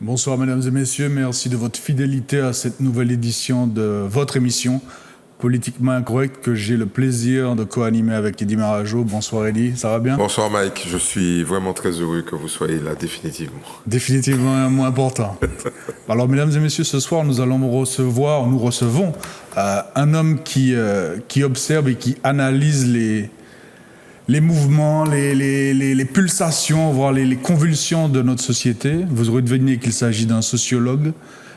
Bonsoir mesdames et messieurs, merci de votre fidélité à cette nouvelle édition de votre émission Politiquement Incorrect que j'ai le plaisir de co-animer avec Eddy Marajo. Bonsoir Eddy, ça va bien? Bonsoir Mike, je suis vraiment très heureux que vous soyez là définitivement. Définitivement un mot important. Alors mesdames et messieurs, ce soir nous recevons un homme qui observe et qui analyse les mouvements, les pulsations, voire les convulsions de notre société. Vous aurez deviné qu'il s'agit d'un sociologue,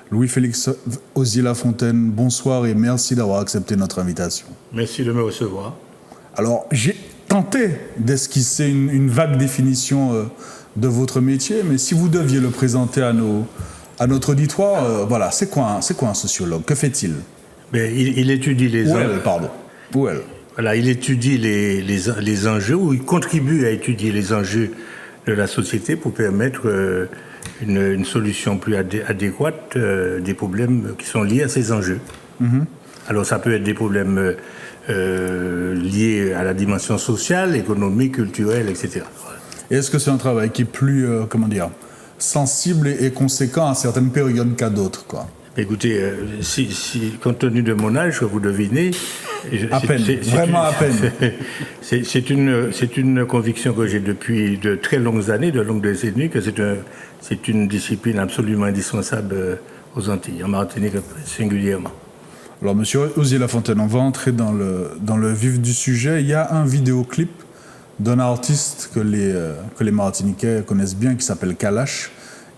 Louis-Félix Osier-Lafontaine. Bonsoir et merci d'avoir accepté notre invitation. Merci de me recevoir. Alors, j'ai tenté d'esquisser une vague définition de votre métier, mais si vous deviez le présenter à notre auditoire, voilà, c'est quoi un sociologue? Que fait-il? Il étudie les enjeux. Voilà, il étudie les enjeux, ou il contribue à étudier les enjeux de la société pour permettre une solution plus adéquate des problèmes qui sont liés à ces enjeux. Mm-hmm. Alors ça peut être des problèmes liés à la dimension sociale, économique, culturelle, etc. Voilà. Et est-ce que c'est un travail qui est plus, sensible et conséquent à certaines périodes qu'à d'autres, Écoutez, compte tenu de mon âge, vous devinez... Vraiment à peine. C'est une conviction que j'ai depuis de très longues années, de longues décennies, que c'est une discipline absolument indispensable aux Antilles, en Martinique singulièrement. Alors, monsieur Osier-Lafontaine, on va entrer dans le vif du sujet. Il y a un vidéoclip d'un artiste que les Martiniquais connaissent bien, qui s'appelle Kalash.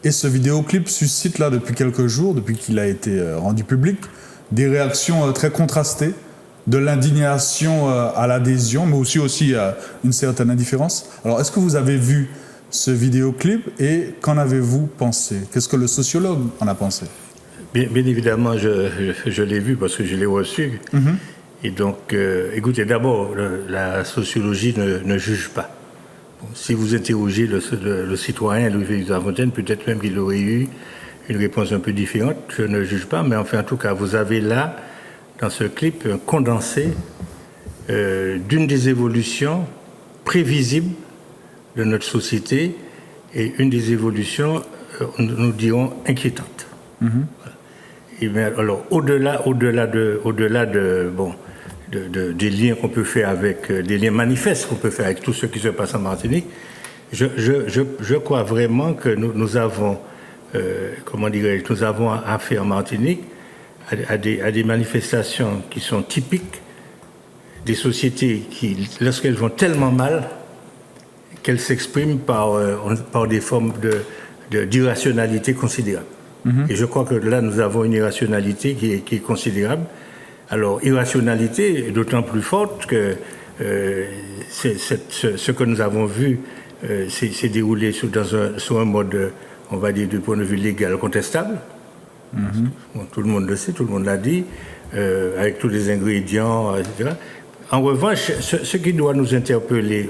Et ce vidéoclip suscite là, depuis quelques jours, depuis qu'il a été rendu public, des réactions très contrastées, de l'indignation à l'adhésion, mais aussi à une certaine indifférence. Alors, est-ce que vous avez vu ce vidéoclip et qu'en avez-vous pensé? Qu'est-ce que le sociologue en a pensé? Bien évidemment, je l'ai vu parce que je l'ai reçu. Mm-hmm. Et donc, écoutez, d'abord, la sociologie ne juge pas. Bon, si vous interrogez le citoyen Louis-Félix Lafontaine, peut-être même qu'il aurait eu une réponse un peu différente. Je ne juge pas, mais enfin, en tout cas, vous avez là, dans ce clip, un condensé d'une des évolutions prévisibles de notre société et une des évolutions, nous dirons, inquiétantes. Mm-hmm. Et bien, alors, au-delà des liens qu'on peut faire avec, des liens manifestes qu'on peut faire avec tout ce qui se passe en Martinique, je crois vraiment que nous avons, nous avons affaire en Martinique à des manifestations qui sont typiques des sociétés qui, lorsqu'elles vont tellement mal, qu'elles s'expriment par des formes d'irrationalité considérable. Mm-hmm. Et je crois que là, nous avons une irrationalité qui est considérable. Alors, irrationalité est d'autant plus forte que ce que nous avons vu s'est déroulé sur un mode, on va dire, du point de vue légal contestable. Mm-hmm. Bon, tout le monde le sait, tout le monde l'a dit, avec tous les ingrédients, etc. En revanche, ce qui doit nous interpeller,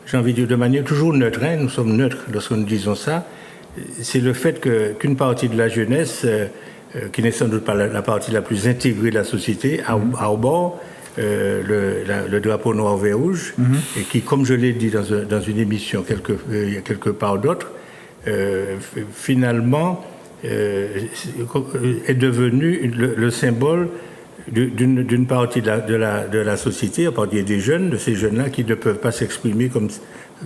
j'ai envie de dire de manière toujours neutre, nous sommes neutres lorsque nous disons ça, c'est le fait qu'une partie de la jeunesse, qui n'est sans doute pas la partie la plus intégrée de la société, a au bord le drapeau noir, vert, rouge, mm-hmm. et qui, comme je l'ai dit dans une émission quelque part d'autre, finalement est devenu le symbole d'une partie de la société, à partir des jeunes, de ces jeunes-là qui ne peuvent pas s'exprimer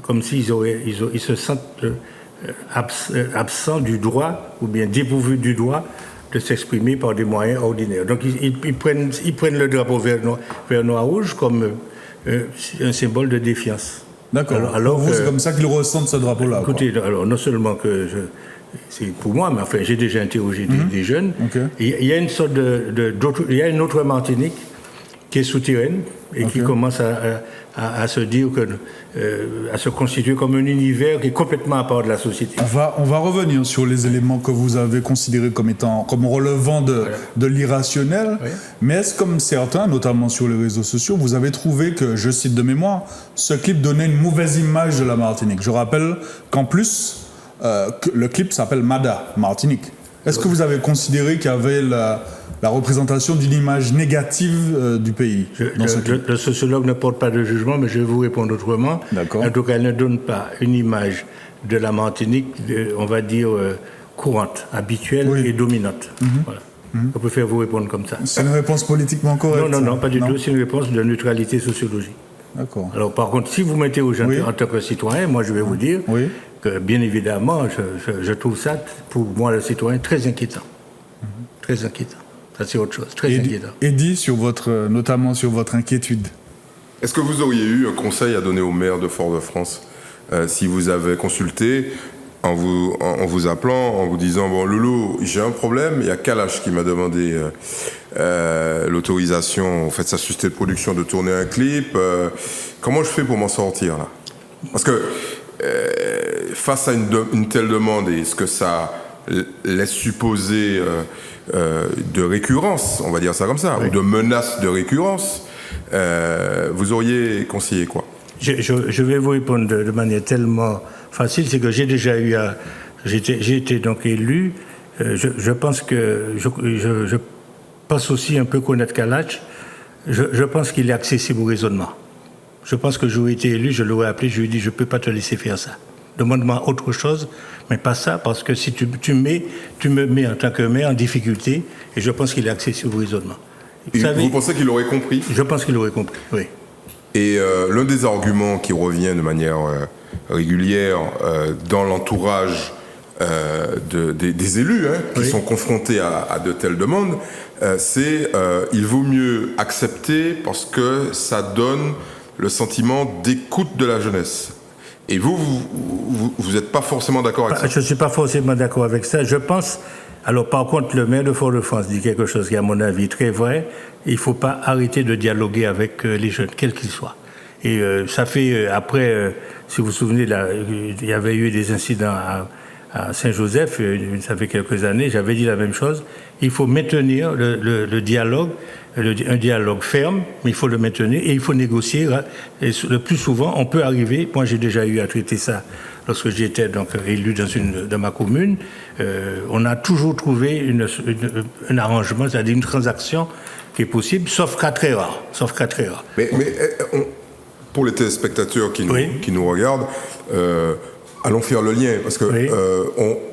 comme s'ils se sentent absents du droit, ou bien dépourvus du droit de s'exprimer par des moyens ordinaires. Donc ils prennent le drapeau vert, noir, rouge comme un symbole de défiance. D'accord. Alors vous, c'est comme ça qu'ils ressentent ce drapeau-là. Écoutez, alors non seulement que c'est pour moi, mais enfin j'ai déjà interrogé des jeunes. Okay. Il y a une sorte il y a une autre Martinique qui est souterraine et qui commence à se dire à se constituer comme un univers qui est complètement à part de la société. On va revenir sur les éléments que vous avez considérés comme relevant de l'irrationnel, oui. Mais est-ce comme certains, notamment sur les réseaux sociaux, vous avez trouvé que, je cite de mémoire, ce clip donnait une mauvaise image de la Martinique? Je rappelle qu'en plus, le clip s'appelle Mada, Martinique. Est-ce que vous avez considéré qu'il y avait la représentation d'une image négative du pays le sociologue ne porte pas de jugement, mais je vais vous répondre autrement. D'accord. En tout cas, elle ne donne pas une image de la Martinique, on va dire, courante, habituelle et dominante. Voilà. Je préfère vous répondre comme ça. C'est une réponse politiquement correcte? Non, pas du tout. C'est une réponse de neutralité sociologique. D'accord. Alors, par contre, si vous m'interrogez en tant que citoyen, moi, je vais vous dire que, bien évidemment, je trouve ça, pour moi, le citoyen, très inquiétant. Très inquiétant. Ça, c'est autre chose. Très inquiétant. Eddie, notamment sur votre inquiétude. Est-ce que vous auriez eu un conseil à donner au maire de Fort-de-France si vous avez consulté en vous appelant, en vous disant « Bon, Lolo, j'ai un problème, il y a Kalash qui m'a demandé l'autorisation, en fait, sa société de production de tourner un clip. Comment je fais pour m'en sortir, là ?» Parce que face à une telle demande et ce que ça laisse supposer de récurrence, on va dire ça comme ça, ou de menace de récurrence, vous auriez conseillé quoi? Je vais vous répondre de manière tellement facile, c'est que j'ai déjà eu j'ai été donc élu. Je pense que je pense aussi un peu connaître Kalash. Je pense qu'il est accessible au raisonnement. Je pense que j'aurais été élu, je l'aurais appelé, je lui ai dit je peux pas te laisser faire ça. Demande-moi autre chose, mais pas ça, parce que si tu me mets en tant que maire en difficulté, et je pense qu'il est accessible au raisonnement. Vous pensez qu'il aurait compris? Je pense qu'il aurait compris, oui. Et l'un des arguments qui revient de manière régulière dans l'entourage des élus qui sont confrontés à de telles demandes, c'est il vaut mieux accepter parce que ça donne le sentiment d'écoute de la jeunesse. Et vous n'êtes pas forcément d'accord avec ça? Je ne suis pas forcément d'accord avec ça. Je pense... Alors, par contre, le maire de Fort-de-France dit quelque chose qui est, à mon avis, très vrai. Il ne faut pas arrêter de dialoguer avec les jeunes, quels qu'ils soient. Et ça fait, après, si vous vous souvenez, il y avait eu des incidents à Saint-Joseph, ça fait quelques années, j'avais dit la même chose. Il faut maintenir le dialogue, un dialogue ferme, mais il faut le maintenir et il faut négocier. Et le plus souvent, on peut arriver, moi j'ai déjà eu à traiter ça lorsque j'étais donc élu dans ma commune, on a toujours trouvé un arrangement, c'est-à-dire une transaction qui est possible, sauf cas très rare. Mais pour les téléspectateurs qui nous regardent, allons faire le lien, parce que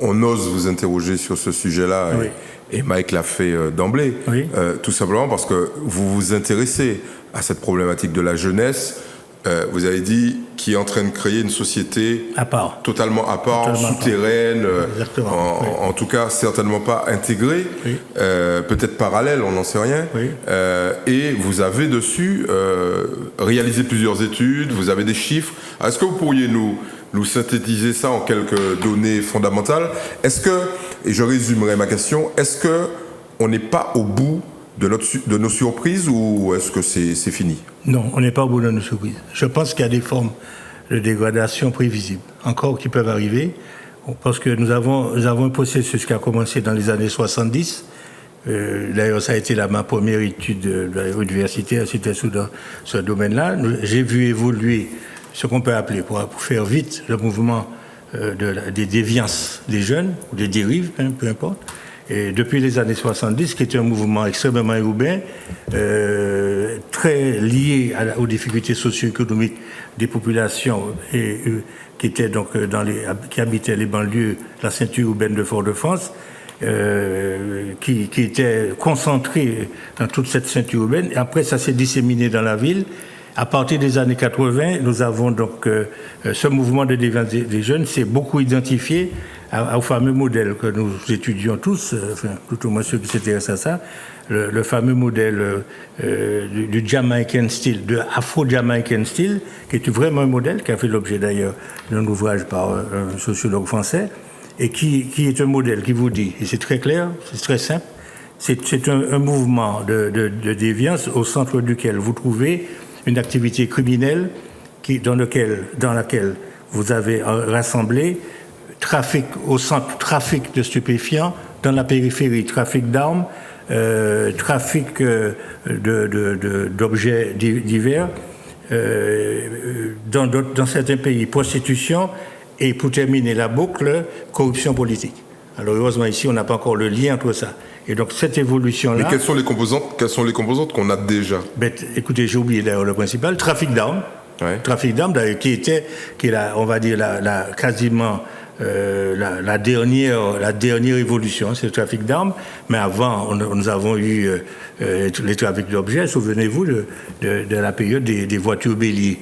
on ose vous interroger sur ce sujet-là, et Mike l'a fait d'emblée, tout simplement parce que vous vous intéressez à cette problématique de la jeunesse. Vous avez dit qui est en train de créer une société totalement à part, souterraine, en tout cas certainement pas intégrée, peut-être parallèle, on n'en sait rien. Et vous avez dessus réalisé plusieurs études, vous avez des chiffres. Alors, est-ce que vous pourriez nous synthétiser ça en quelques données fondamentales? Est-ce que, et je résumerai ma question, est-ce que on n'est pas au bout de nos surprises ou est-ce que c'est fini? Non, on n'est pas au bout de nos surprises. Je pense qu'il y a des formes de dégradation prévisibles, encore qui peuvent arriver, parce que nous avons un processus qui a commencé dans les années 70. D'ailleurs, ça a été ma première étude de l'université, c'était dans ce domaine-là. J'ai vu évoluer ce qu'on peut appeler, pour faire vite, le mouvement des déviances des jeunes, ou des dérives, peu importe. Et depuis les années 70, qui était un mouvement extrêmement urbain, très lié aux difficultés socio-économiques des populations qui étaient donc qui habitaient les banlieues, la ceinture urbaine de Fort-de-France, qui étaient concentrés dans toute cette ceinture urbaine. Et après, ça s'est disséminé dans la ville. À partir des années 80, nous avons donc ce mouvement de déviance des jeunes s'est beaucoup identifié au fameux modèle que nous étudions tous, enfin, tout au moins ceux qui s'intéressent à ça, le fameux modèle du Jamaican style, de Afro-Jamaican style, qui est vraiment un modèle qui a fait l'objet d'ailleurs d'un ouvrage par un sociologue français, et qui est un modèle qui vous dit, et c'est très clair, c'est très simple, c'est un mouvement de déviance au centre duquel vous trouvez une activité criminelle dans laquelle vous avez rassemblé trafic au centre, trafic de stupéfiants, dans la périphérie, trafic d'armes, trafic d'objets divers, dans certains pays, prostitution, et pour terminer la boucle, corruption politique. Alors heureusement ici, on n'a pas encore le lien entre ça. Et donc cette évolution-là... Mais quelles sont les composantes qu'on a déjà? Écoutez, j'ai oublié d'ailleurs le principal, trafic d'armes. Trafic d'armes, d'ailleurs, qui est on va dire, quasiment la dernière évolution, c'est le trafic d'armes. Mais avant, nous avons eu les trafics d'objets. Souvenez-vous de la période des voitures béliers.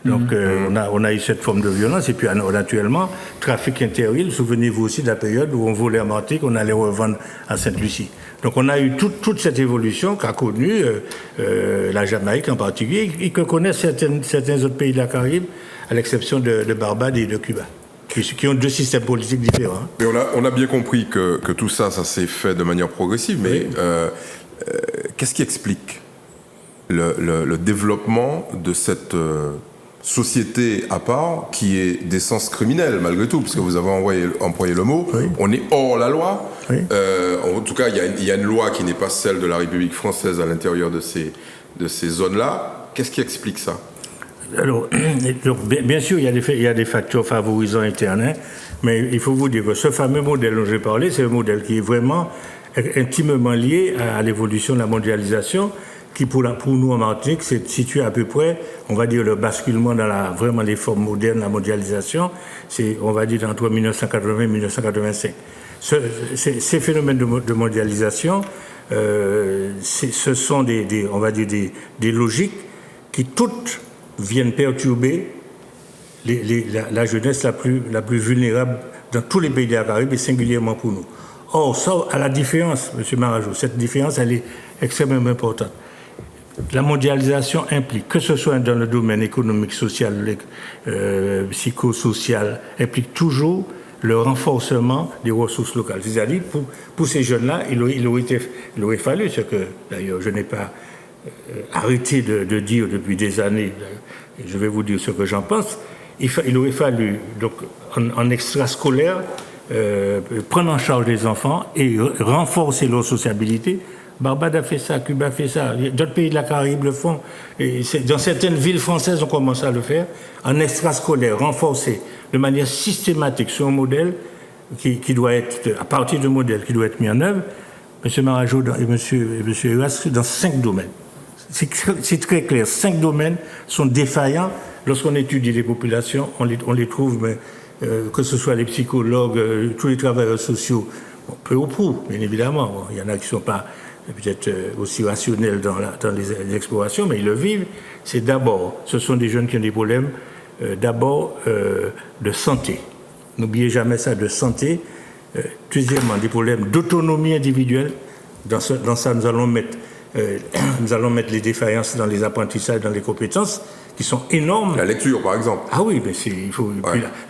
Donc, on a eu cette forme de violence. Et puis, naturellement, trafic interîle. Souvenez-vous aussi de la période où on volait à Martinique, on allait revendre à Sainte-Lucie. Donc, on a eu toute cette évolution qu'a connue la Jamaïque en particulier et que connaissent certains autres pays de la Caraïbe, à l'exception de Barbade et de Cuba, qui ont deux systèmes politiques différents. Mais on a bien compris que tout ça s'est fait de manière progressive, mais qu'est-ce qui explique le développement de cette société à part qui est d'essence criminelle malgré tout, parce que vous avez employé le mot, on est hors la loi. En tout cas, il y a une loi qui n'est pas celle de la République française à l'intérieur de ces zones-là. Qu'est-ce qui explique ça? Alors, bien sûr, il y a des facteurs favorisants internes, mais il faut vous dire que ce fameux modèle dont j'ai parlé, c'est un modèle qui est vraiment intimement lié à l'évolution de la mondialisation, qui pour nous en Martinique s'est situé à peu près, on va dire, le basculement dans vraiment les formes modernes de la mondialisation, c'est, on va dire, entre 1980 et 1985. Ces phénomènes de mondialisation, ce sont on va dire, des logiques qui toutes viennent perturber la jeunesse la plus vulnérable dans tous les pays de la Caraïbe et singulièrement pour nous. Or, ça, à la différence, M. Marajou, cette différence, elle est extrêmement importante. La mondialisation implique, que ce soit dans le domaine économique, social, psychosocial, implique toujours le renforcement des ressources locales. C'est-à-dire, pour ces jeunes-là, il aurait fallu, ce que d'ailleurs je n'ai pas arrêté de dire depuis des années, et je vais vous dire ce que j'en pense, il aurait fallu, donc, en extrascolaire, prendre en charge les enfants et renforcer leur sociabilité. Barbade a fait ça, Cuba a fait ça, d'autres pays de la Caraïbe le font. Et dans certaines villes françaises, on commence à le faire, en extrascolaire, renforcer de manière systématique sur un modèle qui doit être, à partir d'un modèle qui doit être mis en œuvre, M. Marajou et M. Eras, dans 5 domaines. C'est très clair, 5 domaines sont défaillants. Lorsqu'on étudie les populations, on les trouve, mais, que ce soit les psychologues, tous les travailleurs sociaux, peu ou prou, bien évidemment. Il y en a qui ne sont pas peut-être aussi rationnels dans les explorations, mais ils le vivent. Ce sont des jeunes qui ont des problèmes d'abord de santé. N'oubliez jamais ça, de santé. Deuxièmement, des problèmes d'autonomie individuelle. Dans ça, nous allons mettre les défaillances dans les apprentissages, dans les compétences, qui sont énormes. La lecture, par exemple. Ah oui, mais il faut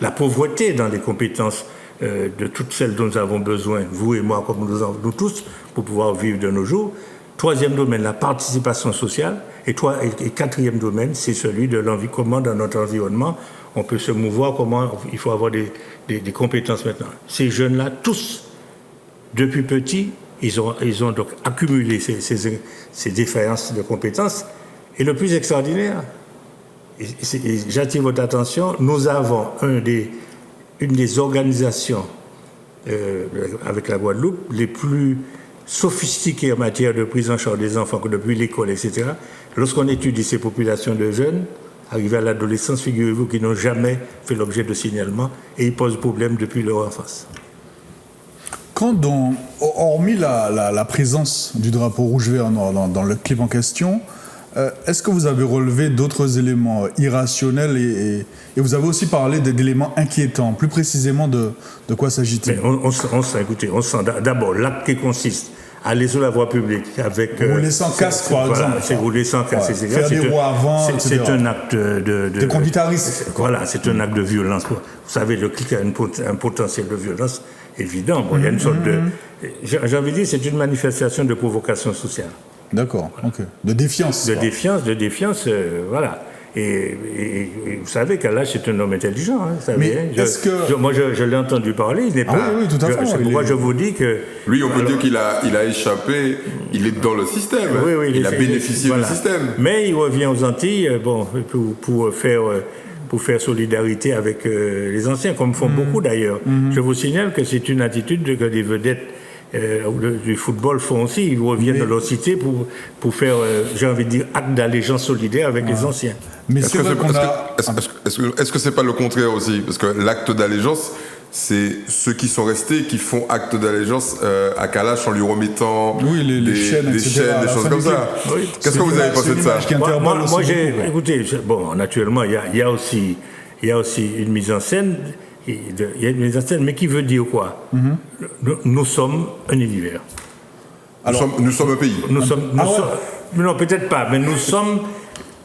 la pauvreté dans les compétences de toutes celles dont nous avons besoin, vous et moi, comme nous tous, pour pouvoir vivre de nos jours. Troisième domaine, la participation sociale. Et quatrième domaine, c'est celui de comment dans notre environnement on peut se mouvoir, comment il faut avoir des compétences maintenant. Ces jeunes-là, tous, depuis petits, ils ont donc accumulé ces défaillances de compétences. Et le plus extraordinaire, j'attire votre attention, nous avons une des organisations avec la Guadeloupe les plus sophistiquées en matière de prise en charge des enfants, que depuis l'école, etc. Lorsqu'on étudie ces populations de jeunes, arrivés à l'adolescence, figurez-vous qu'ils n'ont jamais fait l'objet de signalement et ils posent problème depuis leur enfance. Hormis la présence du drapeau rouge vert dans le clip en question, est-ce que vous avez relevé d'autres éléments irrationnels et vous avez aussi parlé d'éléments inquiétants? Plus précisément, de quoi s'agit-il? On sent d'abord l'acte qui consiste à aller sur la voie publique avec... Rouler sans casque, par exemple. C'est rouler sans casque. Ouais, faire des roues avant, etc. C'est un acte de conduite à risque. Voilà, c'est un acte de violence. Vous savez, le clic a un potentiel de violence évident. Bon, il y a une sorte de... J'ai envie de dire, c'est une manifestation de provocation sociale. D'accord, ok. De défiance. De défiance, voilà. Et vous savez qu'Allah, c'est un homme intelligent. Hein, vous savez, mais moi, je l'ai entendu parler. Il n'est pas. Oui, tout à fait. C'est pourquoi je vous dis que. Lui, on peut dire qu'il a échappé. Il est dans le système. Oui, il a bénéficié du système. Mais il revient aux Antilles, pour faire solidarité avec les anciens, comme font beaucoup d'ailleurs. Je vous signale que c'est une attitude que des vedettes du football font aussi. Ils reviennent de leur cité pour faire, j'ai envie de dire, acte d'allégeance solidaire avec les anciens. Mais est-ce que c'est pas le contraire aussi? Parce que l'acte d'allégeance, c'est ceux qui sont restés qui font acte d'allégeance à Kalash en lui remettant les chaînes, des choses comme ça. Oui. Qu'est-ce que vous avez pensé de ça? Moi écoutez, bon, naturellement, il y a aussi une mise en scène. Il y a une mise en scène, mais qui veut dire quoi? Nous sommes un univers. Alors, nous sommes un pays. Non, peut-être pas, mais nous sommes.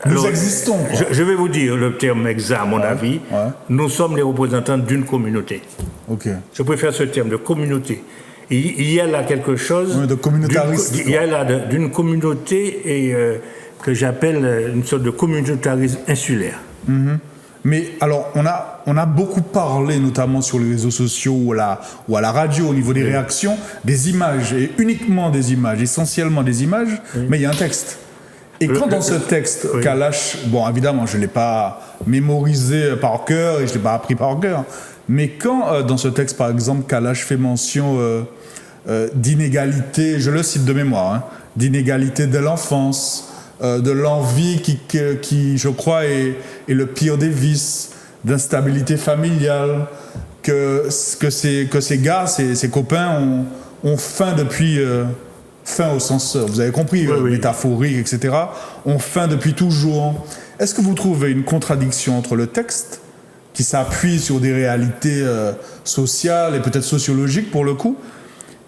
Nous existons. Je vais vous dire le terme exact, à mon avis. Ouais. Nous sommes les représentants d'une communauté. Okay. Je préfère ce terme de communauté. Il y a là quelque chose. De communautarisme. Il y a là d'une communauté que j'appelle une sorte de communautarisme insulaire. Mais alors, on a beaucoup parlé, notamment sur les réseaux sociaux ou à la radio, au niveau des réactions, des images, et uniquement des images, essentiellement des images, mais il y a un texte. Et quand dans ce texte, Kalash, bon, évidemment, je ne l'ai pas mémorisé par cœur et je ne l'ai pas appris par cœur, mais quand dans ce texte, par exemple, Kalash fait mention d'inégalité, je le cite de mémoire, d'inégalité de l'enfance, de l'envie qui, je crois, est le pire des vices, d'instabilité familiale, que ces gars, ces copains ont faim depuis... faim au sens, vous avez compris, métaphorique, etc., ont faim depuis toujours. Est-ce que vous trouvez une contradiction entre le texte, qui s'appuie sur des réalités sociales et peut-être sociologiques pour le coup?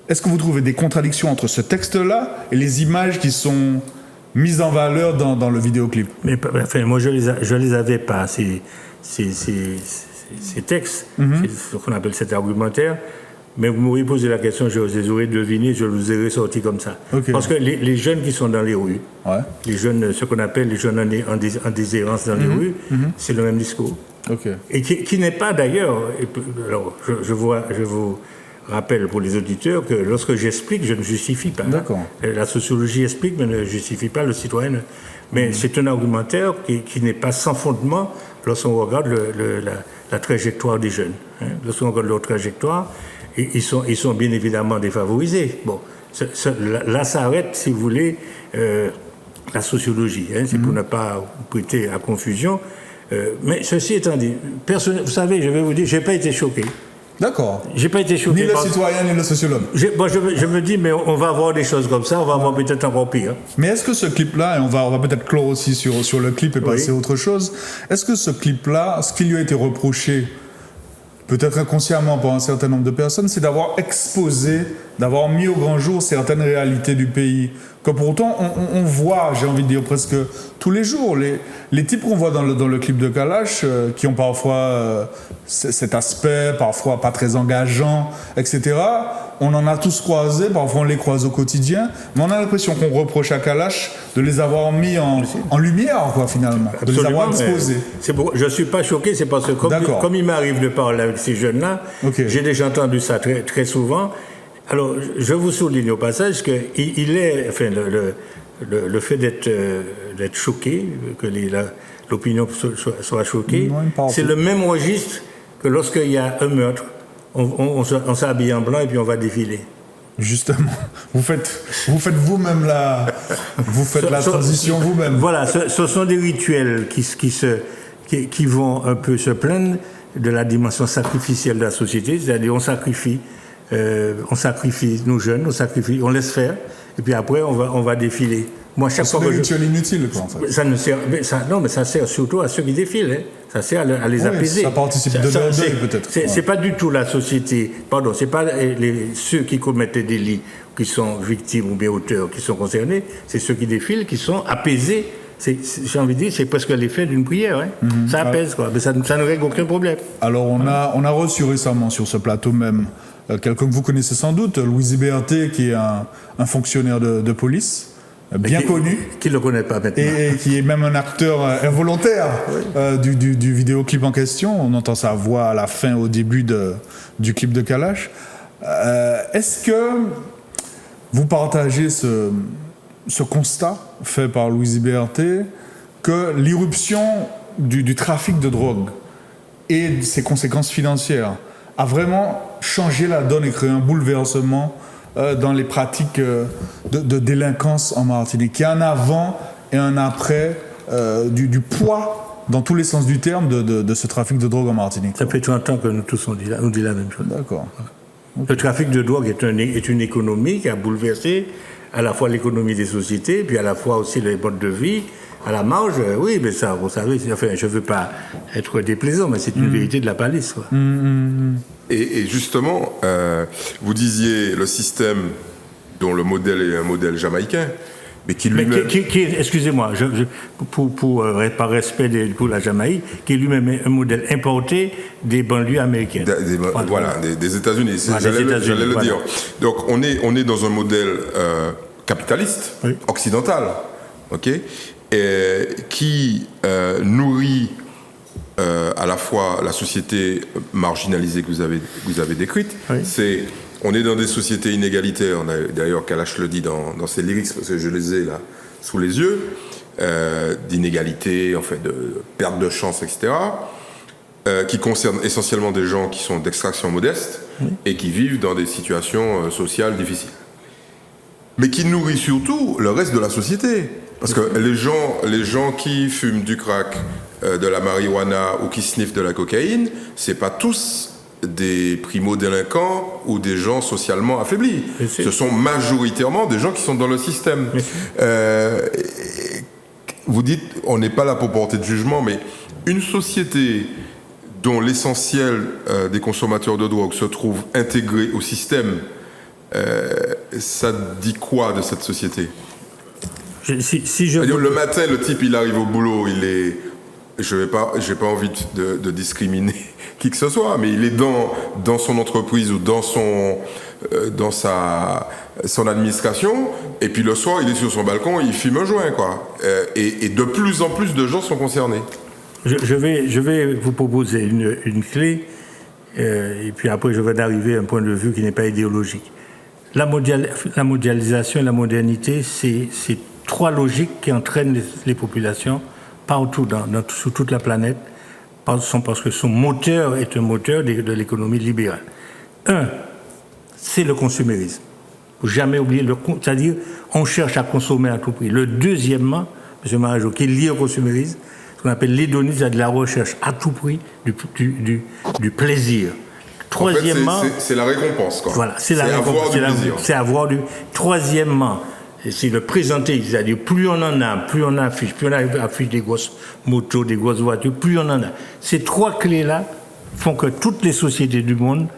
Est-ce que vous trouvez des contradictions entre ce texte-là et les images qui sont mises en valeur dans le vidéoclip? Mais enfin, moi, je les avais pas, ces textes, c'est ce qu'on appelle cet argumentaire. Mais vous m'auriez posé la question, je les aurais devinés, je vous aurais sorti comme ça. Okay. Parce que les jeunes qui sont dans les rues, les jeunes, ce qu'on appelle les jeunes en déshérence dans les rues, c'est le même discours. Okay. Et qui n'est pas d'ailleurs... Alors, je vous rappelle pour les auditeurs que lorsque j'explique, je ne justifie pas. D'accord. La sociologie explique, mais ne justifie pas le citoyen. Mais c'est un argumentaire qui n'est pas sans fondement lorsqu'on regarde la trajectoire des jeunes. Lorsqu'on regarde leur trajectoire, ils sont bien évidemment défavorisés. Bon, là s'arrête, si vous voulez, la sociologie. C'est pour ne pas prêter à confusion. Mais ceci étant dit, vous savez, je vais vous dire, je n'ai pas été choqué. D'accord. J'ai pas été choqué. Ni le citoyen, ni le sociologue. Je me dis, mais on va voir des choses comme ça, on va voir peut-être encore pire. Mais est-ce que ce clip-là, et on va peut-être clore aussi sur le clip et passer à autre chose, est-ce que ce clip-là, ce qui lui a été reproché, peut-être inconsciemment par un certain nombre de personnes, c'est d'avoir exposé, d'avoir mis au grand jour certaines réalités du pays, que pourtant on voit, j'ai envie de dire presque tous les jours, les types qu'on voit dans le clip de Kalash, qui ont parfois cet aspect, parfois pas très engageant, etc., on en a tous croisés, parfois on les croise au quotidien, mais on a l'impression qu'on reproche à Kalash de les avoir mis en lumière, quoi, finalement, de les avoir exposés. Je ne suis pas choqué, c'est parce que comme il m'arrive de parler avec ces jeunes-là, j'ai déjà entendu ça très, très souvent. Alors, je vous souligne au passage que le fait d'être choqué, que l'opinion soit choquée, c'est le même registre que lorsqu'il y a un meurtre, on s'habille en blanc et puis on va défiler. Justement, vous faites vous-même la transition vous-même. Voilà, ce sont des rituels qui vont un peu se plaindre de la dimension sacrificielle de la société, c'est-à-dire on sacrifie nos jeunes, on laisse faire, et puis après on va défiler. Moi, chaque fois que rituels inutiles, quoi, en fait. Ça sert surtout à ceux qui défilent. Ça sert à les apaiser. Ça participe de leur deuil, peut-être. C'est pas du tout la société. Pardon, c'est pas ceux qui commettent des délits, qui sont victimes ou bien auteurs, qui sont concernés. C'est ceux qui défilent, qui sont apaisés. J'ai envie de dire, c'est presque l'effet d'une prière. Ça apaise, quoi. Mais ça ne règle aucun problème. Alors, on a reçu récemment sur ce plateau même quelqu'un que vous connaissez sans doute, Louis Berthet, qui est un fonctionnaire de police. Bien connu. Qui ne le connaît pas maintenant. Et qui est même un acteur involontaire du vidéoclip en question. On entend sa voix à la fin, au début du clip de Kalash. Est-ce que vous partagez ce constat fait par Louis Berthet que l'irruption du trafic de drogue et ses conséquences financières a vraiment changé la donne et créé un bouleversement dans les pratiques de délinquance en Martinique? Il y a un avant et un après du poids dans tous les sens du terme de ce trafic de drogue en Martinique. Ça fait 30 ans que nous tous on dit la même chose. D'accord. Le trafic de drogue est une économie qui a bouleversé à la fois l'économie des sociétés, puis à la fois aussi les modes de vie. À la marge, oui, mais ça, vous savez, enfin, je ne veux pas être déplaisant, mais c'est une vérité de la palisse, quoi. Et justement, vous disiez le système dont le modèle est un modèle jamaïcain, mais qui lui-même... Excusez-moi, par respect pour la Jamaïque, qui est lui-même un modèle importé des banlieues américaines. Des États-Unis, j'allais le dire. Donc on est dans un modèle capitaliste, occidental, ok, qui nourrit à la fois la société marginalisée que vous avez décrite. On est dans des sociétés inégalitaires. D'ailleurs, Kalash le dit dans ses lyrics, parce que je les ai là sous les yeux, d'inégalité, en fait, de perte de chance, etc., qui concernent essentiellement des gens qui sont d'extraction modeste et qui vivent dans des situations sociales difficiles. Mais qui nourrit surtout le reste de la société. Parce que les gens qui fument du crack, de la marijuana ou qui sniffent de la cocaïne, c'est pas tous des primo-délinquants ou des gens socialement affaiblis. Ce sont majoritairement des gens qui sont dans le système. Vous dites, on n'est pas là pour porter de jugement, mais une société dont l'essentiel des consommateurs de drogue se trouve intégré au système, ça dit quoi de cette société ? Le matin, le type, il arrive au boulot, j'ai pas envie de discriminer qui que ce soit, mais il est dans son entreprise ou dans son administration, et puis le soir, il est sur son balcon, il fume un joint, quoi. Et de plus en plus de gens sont concernés. Je vais vous proposer une clé, et puis après, je vais arriver à un point de vue qui n'est pas idéologique. La mondialisation et la modernité, c'est 3 logiques qui entraînent les populations partout, sur toute la planète, parce que son moteur est un moteur de l'économie libérale. 1, c'est le consumérisme. Il ne faut jamais oublier, c'est-à-dire on cherche à consommer à tout prix. Le deuxièmement, M. Marajo, qui est lié au consumérisme, ce qu'on appelle l'hédonisme, c'est de la recherche à tout prix du plaisir. Troisièmement, en fait, c'est la récompense, quoi. Voilà, c'est c'est avoir du. Troisièmement, c'est le présenter, c'est-à-dire plus on en a, plus on affiche des grosses motos, des grosses voitures, plus on en a. Ces 3 clés-là font que toutes les sociétés du monde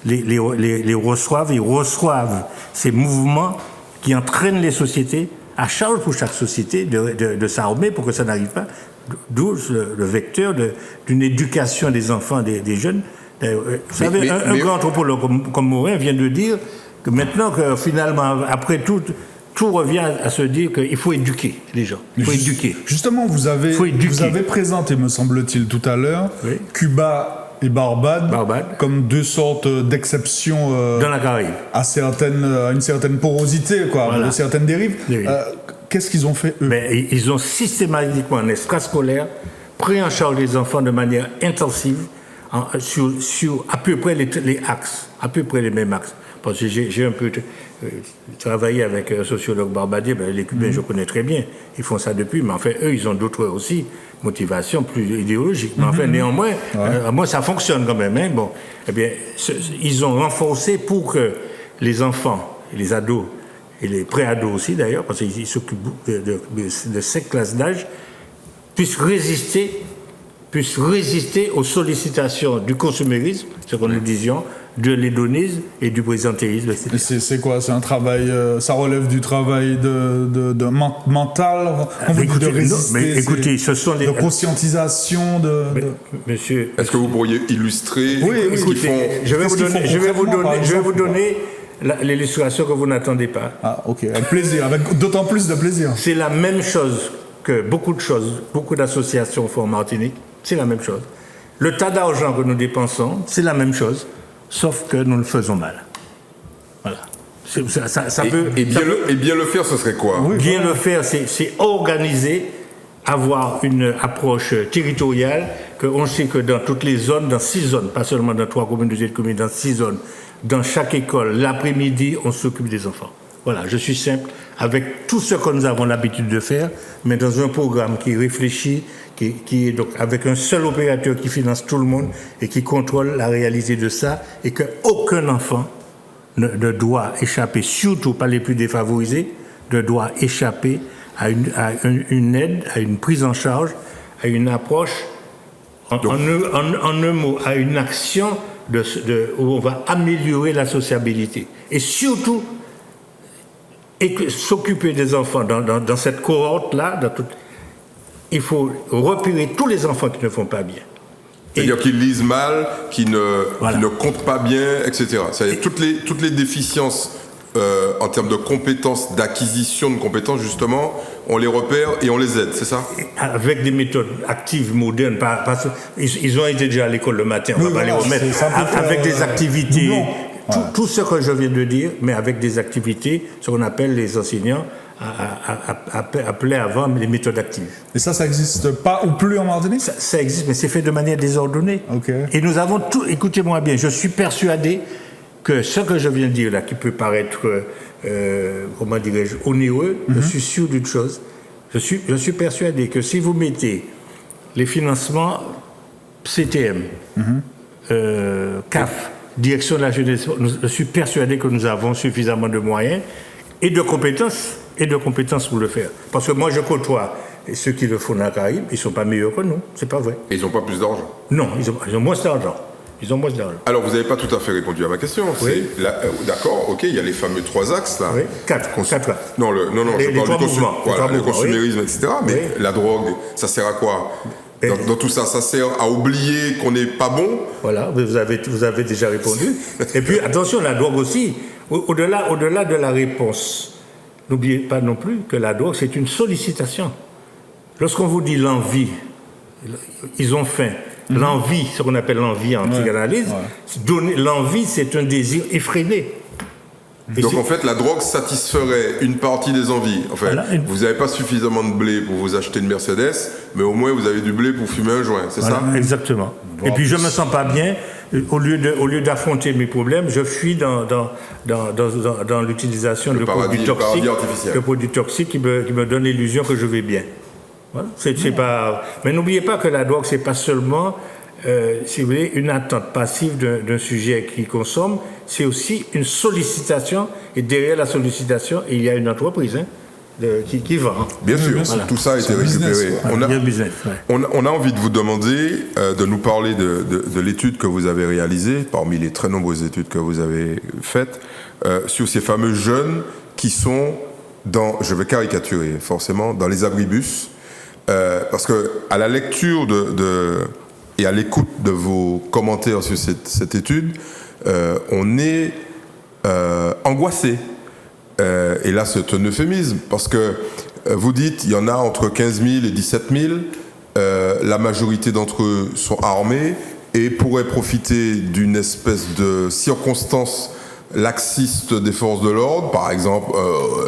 les reçoivent, ils reçoivent ces mouvements qui entraînent les sociétés, à charge pour chaque société de s'armer pour que ça n'arrive pas, d'où le vecteur d'une éducation des enfants, des jeunes. Vous savez, un grand anthropologue comme Morin vient de dire que maintenant que finalement, après tout revient à se dire qu'il faut éduquer les gens. Il faut éduquer. Justement, vous avez présenté, me semble-t-il, tout à l'heure, Cuba et Barbade comme 2 sortes d'exceptions dans la Caraïbe. À une certaine porosité, de certaines dérives. Qu'est-ce qu'ils ont fait, eux ? Ils ont systématiquement, en extrascolaire, pris en charge les enfants de manière intensive sur à peu près les axes, à peu près les mêmes axes. Parce que j'ai un peu travaillé avec un sociologue barbadien, les Cubains, je connais très bien, ils font ça depuis, mais enfin, eux, ils ont d'autres aussi motivations plus idéologiques. Mais enfin, néanmoins, moi, ça fonctionne quand même. Hein. Bon, eh bien, ils ont renforcé pour que les enfants, les ados, et les pré-ados aussi d'ailleurs, parce qu'ils s'occupent de 5 classes d'âge, puissent résister aux sollicitations du consumérisme, ce que nous disions, de l'hédonisme et du présentéisme, etc. C'est quoi ? C'est un travail, ça relève du travail de mental, de résister, ce sont de conscientisation, Monsieur, est-ce que vous pourriez illustrer ce qu'ils font ? Je vais vous donner l'illustration que vous n'attendez pas. Ah, ok, avec plaisir, avec d'autant plus de plaisir. C'est la même chose que beaucoup d'associations font en Martinique, c'est la même chose. Le tas d'argent que nous dépensons, c'est la même chose, sauf que nous le faisons mal. Voilà. Bien le faire, ce serait quoi ? Bien le faire, c'est organiser, avoir une approche territoriale, qu'on sait que dans toutes les zones, dans 6 zones, pas seulement dans 3 communautés de communes, dans 6 zones, dans chaque école, l'après-midi, on s'occupe des enfants. Voilà, je suis simple, avec tout ce que nous avons l'habitude de faire, mais dans un programme qui réfléchit, qui est donc avec un seul opérateur qui finance tout le monde et qui contrôle la réalité de ça, et qu'aucun enfant ne doit échapper, surtout pas les plus défavorisés, ne doit échapper à une aide, à une prise en charge, à une approche, en un mot, à une action où on va améliorer la sociabilité. Et surtout, s'occuper des enfants dans cette cohorte-là, il faut repérer tous les enfants qui ne font pas bien. C'est-à-dire qu'ils lisent mal, qui ne comptent pas bien, etc. C'est-à-dire toutes les déficiences en termes de compétences, d'acquisition de compétences, justement, on les repère et on les aide, c'est ça? Avec des méthodes actives, modernes. Ils ont été déjà à l'école le matin, on ne va pas les remettre. Avec des activités, tout ce que je viens de dire, mais avec des activités, ce qu'on appelle les enseignants, appelait avant les méthodes actives. Et ça n'existe pas ou plus en Martinique? Ça existe, mais c'est fait de manière désordonnée. Okay. Et nous avons tout, écoutez-moi bien, je suis persuadé que ce que je viens de dire là, qui peut paraître, comment dirais-je, onéreux, je suis sûr d'une chose, je suis persuadé que si vous mettez les financements CTM, CAF, Direction de la jeunesse, je suis persuadé que nous avons suffisamment de moyens et de compétences pour le faire. Parce que moi, je côtoie ceux qui le font dans la Caraïbe, ils ne sont pas meilleurs que nous, c'est pas vrai. Et ils n'ont pas plus d'argent? Non, ils ont moins d'argent. Alors, vous n'avez pas tout à fait répondu à ma question. Oui. D'accord, ok, il y a les fameux 3 axes, là. Oui, 4 axes. Non, je parle du consumérisme, etc. Mais la drogue, ça sert à quoi? Dans tout ça, ça sert à oublier qu'on n'est pas bon? Voilà, vous avez déjà répondu. Et puis, attention, la drogue aussi, au-delà de la réponse, n'oubliez pas non plus que la drogue, c'est une sollicitation. Lorsqu'on vous dit l'envie, ils ont faim. L'envie, ce qu'on appelle l'envie en psychanalyse, l'envie, c'est un désir effréné. Et donc en fait, la drogue satisferait une partie des envies. Enfin, vous n'avez pas suffisamment de blé pour vous acheter une Mercedes, mais au moins vous avez du blé pour fumer un joint, c'est ça? Exactement. Bon, et puis je me sens pas bien. Au lieu d'affronter mes problèmes, je fuis dans l'utilisation de produits toxiques qui me donnent l'illusion que je vais bien. Voilà. C'est pas. Mais n'oubliez pas que la drogue, c'est pas seulement, si vous voulez, une attente passive d'un sujet qui consomme, c'est aussi une sollicitation. Et derrière la sollicitation, il y a une entreprise qui vend. Bien sûr, voilà. Tout ça a été récupéré. On a envie de vous demander de nous parler de l'étude que vous avez réalisée, parmi les très nombreuses études que vous avez faites, sur ces fameux jeunes qui sont je vais caricaturer forcément, dans les abribus. Parce que à la lecture et à l'écoute de vos commentaires sur cette étude, on est angoissé. Et là, c'est un euphémisme, parce que vous dites, il y en a entre 15 000 et 17 000, la majorité d'entre eux sont armés et pourraient profiter d'une espèce de circonstance laxiste des forces de l'ordre, par exemple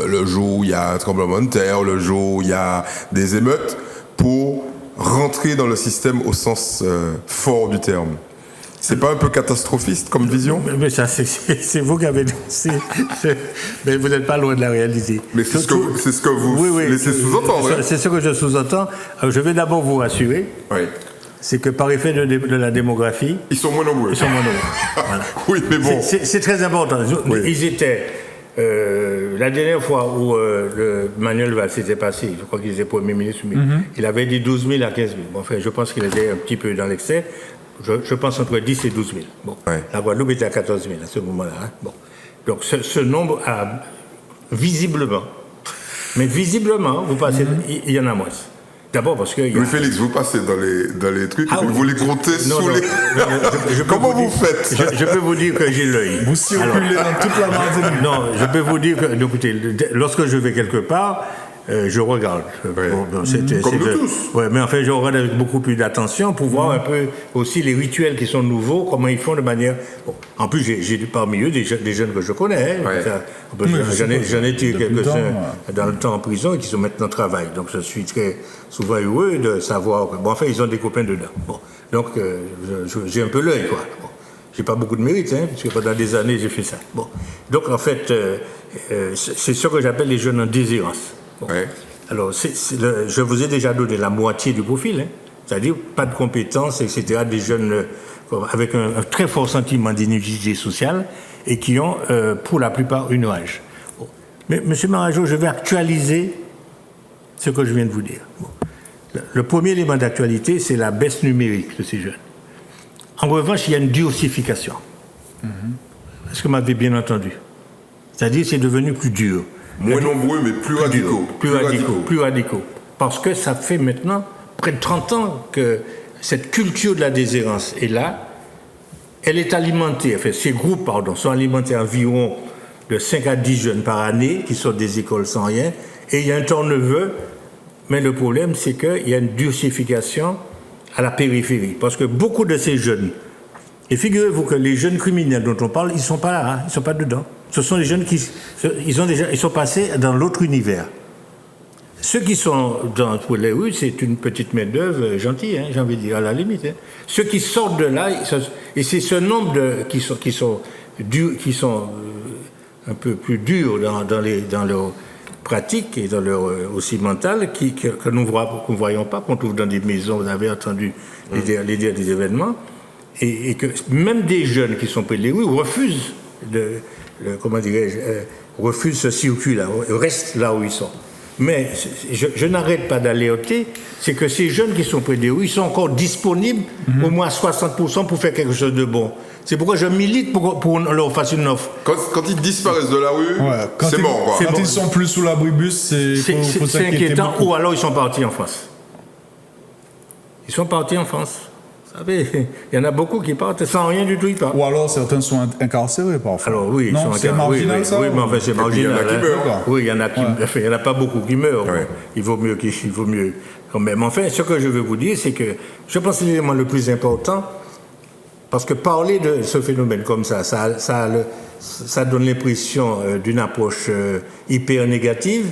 le jour où il y a un tremblement de terre, le jour où il y a des émeutes, pour rentrer dans le système au sens fort du terme. C'est pas un peu catastrophiste comme vision? Mais ça, c'est vous qui avez dit. Mais vous n'êtes pas loin de la réalité. Mais c'est ce que vous laissez sous-entendre. C'est ce que je sous-entends. Alors, je vais d'abord vous rassurer. Oui. C'est que par effet de la démographie... Ils sont moins nombreux. Voilà. Oui, mais bon... C'est très important. Oui. Ils étaient... la dernière fois où Manuel Valls s'était passé, je crois qu'il était Premier ministre, il avait dit 12 000 à 15 000. Bon, enfin, je pense qu'il était un petit peu dans l'excès. Je pense entre 10 et 12 000. Bon. Ouais. La Guadeloupe était à 14 000 à ce moment-là. Hein. Bon. Donc ce nombre a visiblement, vous passez, il y en a moins. D'abord parce que... Louis-Félix, vous passez dans les trucs, vous les comptez sous les... Comment vous faites? Je peux vous dire que j'ai l'œil. Vous circulez dans toute la Martinique. Non, je peux vous dire que, écoutez, lorsque je vais quelque part, je regarde. Ouais. Comme nous tous. Ouais, mais enfin, je regarde avec beaucoup plus d'attention pour voir un peu aussi les rituels qui sont nouveaux, comment ils font de manière... Bon, en plus, j'ai parmi eux des jeunes que je connais. Hein. Ouais. J'en ai été quelques-uns dans le temps en prison et qui sont maintenant au travail. Donc, je suis très souvent heureux de savoir... Bon, enfin, ils ont des copains dedans. Bon, donc, j'ai un peu l'œil, quoi. Bon. J'ai pas beaucoup de mérite, hein, parce que pendant des années, j'ai fait ça. Bon. Donc, en fait, c'est ce que j'appelle les jeunes en déshérence. Bon. Ouais. Alors, je vous ai déjà donné la moitié du profil, hein. C'est-à-dire pas de compétences, etc., des jeunes avec un très fort sentiment d'inutilité sociale et qui ont, pour la plupart, une rage. Bon. Mais, M. Marajo, je vais actualiser ce que je viens de vous dire. Bon. Le premier élément d'actualité, c'est la baisse numérique de ces jeunes. En revanche, il y a une durcification. Est-ce que vous m'avez bien entendu? C'est-à-dire c'est devenu plus dur. Moins nombreux, mais plus radicaux. Plus radicaux. Parce que ça fait maintenant près de 30 ans que cette culture de la déshérence est là. Elle est alimentée, enfin, ces groupes, sont alimentés environ de 5 à 10 jeunes par année qui sortent des écoles sans rien. Et il y a un turnover, mais le problème, c'est qu'il y a une durcification à la périphérie. Parce que beaucoup de ces jeunes, et figurez-vous que les jeunes criminels dont on parle, ils ne sont pas là, hein, ils ne sont pas dedans. Ce sont les jeunes qui ils sont passés dans l'autre univers. Ceux qui sont pour les rues, c'est une petite main-d'œuvre gentille, hein, j'ai envie de dire, à la limite. Hein. Ceux qui sortent de là, et c'est ce nombre qui sont un peu plus durs dans leur pratique et dans leur aussi mental que nous ne voyons pas, qu'on trouve dans des maisons. Vous avez entendu les dire des événements, et que même des jeunes qui sont près des rues refusent refusent ce circuit-là, restent là où ils sont. Mais je n'arrête pas d'alerter, c'est que ces jeunes qui sont près des rues, ils sont encore disponibles, au moins à 60% pour faire quelque chose de bon. C'est pourquoi je milite pour qu'on leur fasse une offre. Quand ils disparaissent de la rue, c'est mort. Quoi. Quand ils sont plus sous l'abribus, c'est inquiétant. Ou alors ils sont partis en France. Ils sont partis en France. Vous savez, il y en a beaucoup qui partent sans rien du tout, ils partent. Ou alors certains sont incarcérés parfois. Alors oui, ils sont c'est marginal ça. Oui, mais enfin c'est marginal. Il y en a qui meurent. Oui, il y en a qui il y en a pas beaucoup qui meurent. Ouais. Il vaut mieux quand même. Enfin, ce que je veux vous dire, c'est que je pense que l'élément le plus important, parce que parler de ce phénomène comme ça donne l'impression d'une approche hyper négative.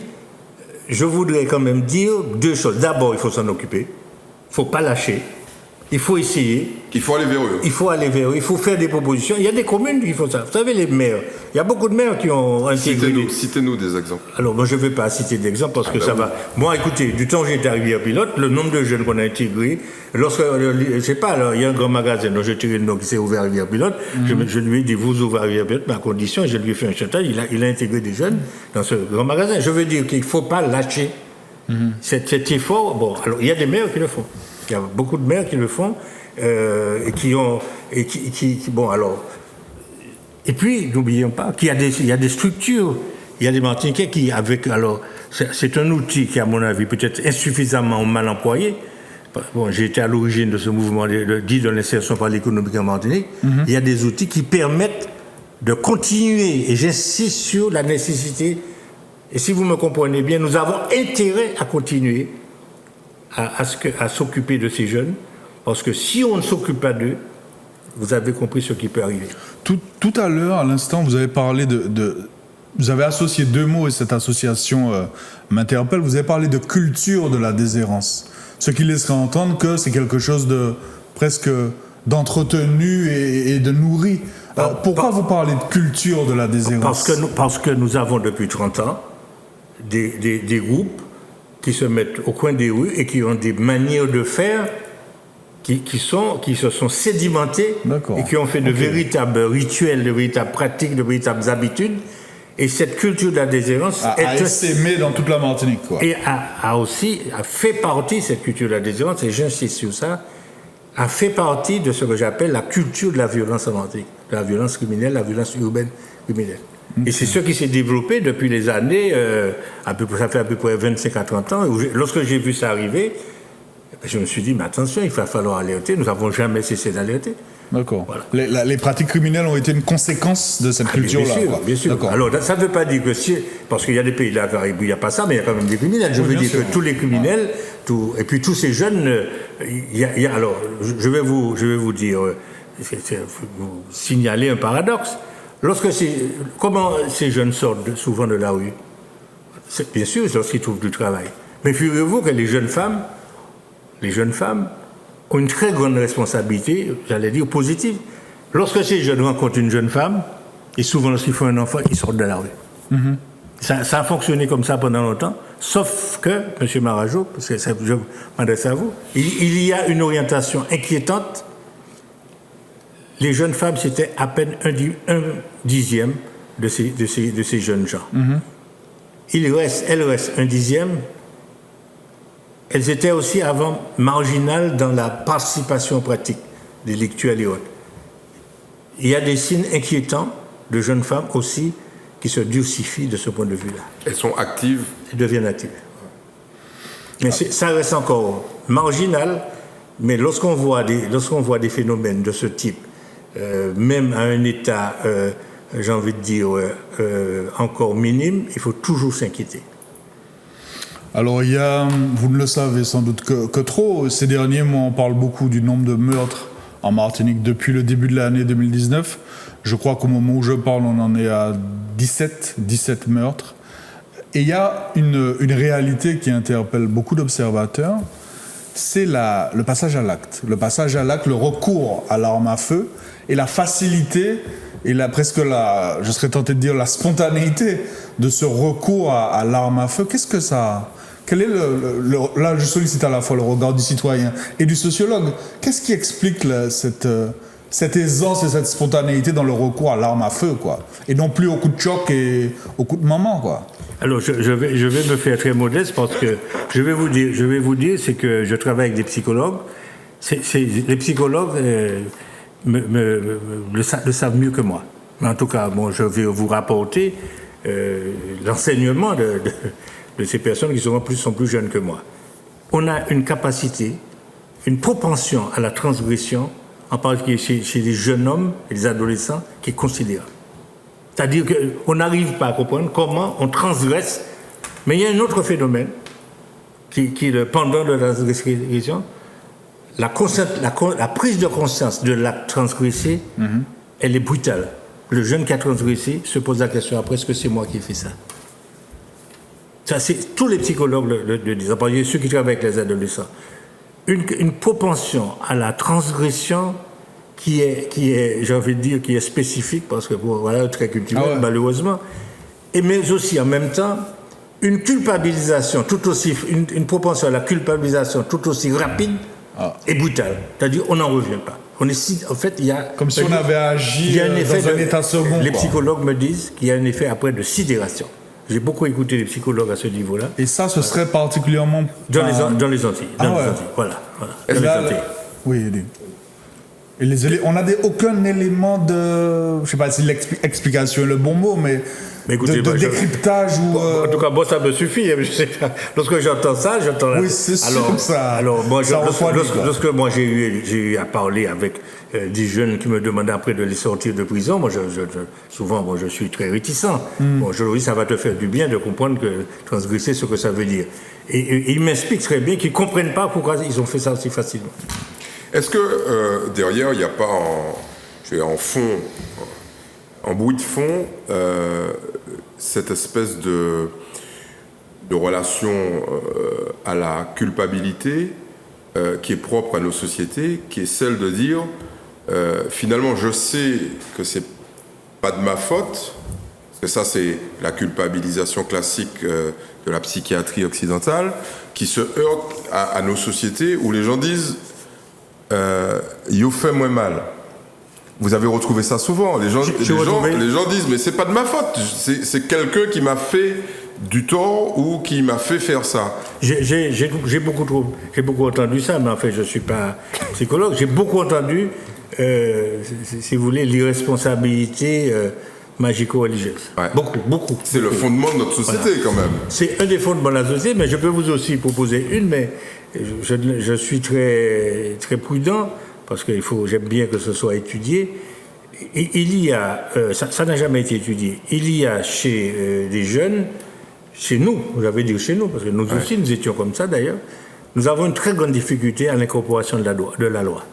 Je voudrais quand même dire deux choses. D'abord, il faut s'en occuper. Il ne faut pas lâcher. Il faut essayer. Il faut aller vers eux. Il faut aller vers eux. Il faut faire des propositions. Il y a des communes qui font ça. Vous savez, les maires. Il y a beaucoup de maires qui ont intégré. Citez-nous des exemples. Alors, moi, je ne vais pas citer d'exemples parce que ça va. Moi, écoutez, du temps où j'étais arrivé à Pilote, le nombre de jeunes qu'on a intégrés, lorsque, je ne sais pas, alors, il y a un grand magasin dont j'ai tiré le nom qui s'est ouvert à Rivière-Pilote. Je lui ai dit, vous ouvrez à Rivière-Pilote, mais à condition, je lui ai fait un chantage. Il a intégré des jeunes dans ce grand magasin. Je veux dire qu'il ne faut pas lâcher cet effort. Bon, alors, il y a des maires qui le font. Il y a beaucoup de maires qui le font. Et bon, alors. Et puis, n'oublions pas qu'il y a des structures, il y a des Martiniquais qui, alors, c'est un outil qui, à mon avis, peut être insuffisamment mal employé. Bon, j'ai été à l'origine de ce mouvement dit de l'insertion par l'économie en Martinique. Il y a des outils qui permettent de continuer, et j'insiste sur la nécessité, et si vous me comprenez bien, nous avons intérêt à continuer à s'occuper de ces jeunes. Parce que si on ne s'occupe pas d'eux, vous avez compris ce qui peut arriver. Tout à l'heure, à l'instant, vous avez parlé vous avez associé deux mots et cette association m'interpelle. Vous avez parlé de culture de la déshérence. Ce qui laisserait entendre que c'est quelque chose de presque d'entretenu et de nourri. Pourquoi vous parlez de culture de la déshérence ? Parce que nous avons depuis 30 ans des groupes qui se mettent au coin des rues et qui ont des manières de faire qui se sont sédimentés et qui ont fait de véritables rituels, de véritables pratiques, de véritables habitudes. Et cette culture de la déshérence a essaimé dans toute la Martinique, quoi. Et a fait partie, cette culture de la déshérence, et j'insiste sur ça, a fait partie de ce que j'appelle la culture de la violence en Martinique, de la violence criminelle, la violence urbaine criminelle. Et c'est ce qui s'est développé depuis les années, ça fait à peu près 25 à 30 ans. Lorsque j'ai vu ça arriver, je me suis dit, mais attention, il va falloir alerter. Nous n'avons jamais cessé d'alerter. D'accord. Voilà. Les pratiques criminelles ont été une conséquence de cette culture-là. Bien sûr. D'accord. Alors, ça ne veut pas dire que parce qu'il y a des pays de la Caraïbe où il n'y a pas ça, mais il y a quand même des criminels. Je veux dire que tous les criminels, et puis tous ces jeunes, alors, je vais vous dire, vous signaler un paradoxe. Comment ces jeunes sortent souvent de la rue ? Bien sûr, lorsqu'ils trouvent du travail. Mais figurez-vous que les jeunes femmes ont une très grande responsabilité, j'allais dire positive. Lorsque ces jeunes rencontrent une jeune femme, et souvent lorsqu'ils font un enfant, ils sortent de la rue. Ça a fonctionné comme ça pendant longtemps. Sauf que, M. Marajo, parce que je m'adresse à vous, il y a une orientation inquiétante. Les jeunes femmes, c'était à peine un dixième de ces jeunes gens. Elles restent un dixième. Elles étaient aussi avant marginales dans la participation pratique des lectures et autres. Il y a des signes inquiétants de jeunes femmes aussi qui se durcifient de ce point de vue-là. Elles sont actives. Elles deviennent actives. Mais ça reste encore marginal, mais lorsqu'on voit des phénomènes de ce type, même à un état, j'ai envie de dire, encore minime, il faut toujours s'inquiéter. Alors, il y a, vous ne le savez sans doute que trop, ces derniers mois, on parle beaucoup du nombre de meurtres en Martinique depuis le début de l'année 2019. Je crois qu'au moment où je parle, on en est à 17 meurtres. Et il y a une réalité qui interpelle beaucoup d'observateurs, c'est le passage à l'acte. Le passage à l'acte, le recours à l'arme à feu et la facilité et je serais tenté de dire la spontanéité de ce recours à l'arme à feu. Qu'est-ce que ça... Quel est là, je sollicite à la fois le regard du citoyen et du sociologue. Qu'est-ce qui explique cette aisance et cette spontanéité dans le recours à l'arme à feu, quoi, et non plus au coup de choc et au coup de maman, quoi? Alors, je vais me faire très modeste parce que je vais vous dire, c'est que je travaille avec des psychologues. Les psychologues le savent mieux que moi. Mais en tout cas, bon, je vais vous rapporter l'enseignement de ces personnes qui sont plus jeunes que moi. On a une capacité, une propension à la transgression, en particulier chez les jeunes hommes et les adolescents, qui est considérable. C'est-à-dire qu'on n'arrive pas à comprendre comment on transgresse. Mais il y a un autre phénomène qui est le pendant de la transgression. La prise de conscience de l'acte transgressé, elle est brutale. Le jeune qui a transgressé se pose la question après, est-ce que c'est moi qui ai fait ça? Ça, tous les psychologues le disent, en particulier ceux qui travaillent avec les adolescents. Une propension à la transgression qui est, j'ai envie de dire, qui est spécifique, parce que voilà, très culturel, malheureusement, mais aussi en même temps, une culpabilisation tout aussi, une propension à la culpabilisation tout aussi rapide et brutale. C'est-à-dire, on n'en revient pas. En fait, il y a... Comme si on avait agi dans un état second. Les psychologues me disent qu'il y a un effet après de sidération. J'ai beaucoup écouté les psychologues à ce niveau-là. Et ça, ce serait particulièrement... Dans les Antilles. Voilà. Dans les Antilles. Oui, et on n'a aucun élément de... Je ne sais pas si l'explication est le bon mot, mais écoutez, de décryptage ou... En tout cas, moi, ça me suffit. Je sais pas. Lorsque j'entends ça, Oui, c'est sûr ça. Alors, moi, lorsque moi, j'ai eu à parler avec des jeunes qui me demandaient après de les sortir de prison, moi, souvent, je suis très réticent. Bon, je leur dis, ça va te faire du bien de comprendre que transgresser, ce que ça veut dire. Et ils m'expliquent très bien qu'ils ne comprennent pas pourquoi ils ont fait ça aussi facilement. Est-ce que derrière, il n'y a pas en bruit de fond, cette espèce de relation à la culpabilité qui est propre à nos sociétés, qui est celle de dire finalement je sais que c'est pas de ma faute, parce que ça c'est la culpabilisation classique de la psychiatrie occidentale, qui se heurte à nos sociétés où les gens disent yo fait moins mal. Vous avez retrouvé ça souvent. Les gens disent mais c'est pas de ma faute. C'est quelqu'un qui m'a fait du tort ou qui m'a fait faire ça. J'ai beaucoup entendu ça, mais en fait je suis pas psychologue. J'ai beaucoup entendu, si vous voulez, l'irresponsabilité magico-religieuse. Ouais. Beaucoup. C'est le fondement de notre société quand même. C'est un des fondements de la société, mais je peux vous aussi proposer une, mais je suis très, très prudent. Parce que j'aime bien que ce soit étudié. Il y a, ça n'a jamais été étudié, il y a chez des jeunes, chez nous, j'avais dit chez nous, parce que nous aussi nous étions comme ça d'ailleurs, nous avons une très grande difficulté à l'incorporation de la loi.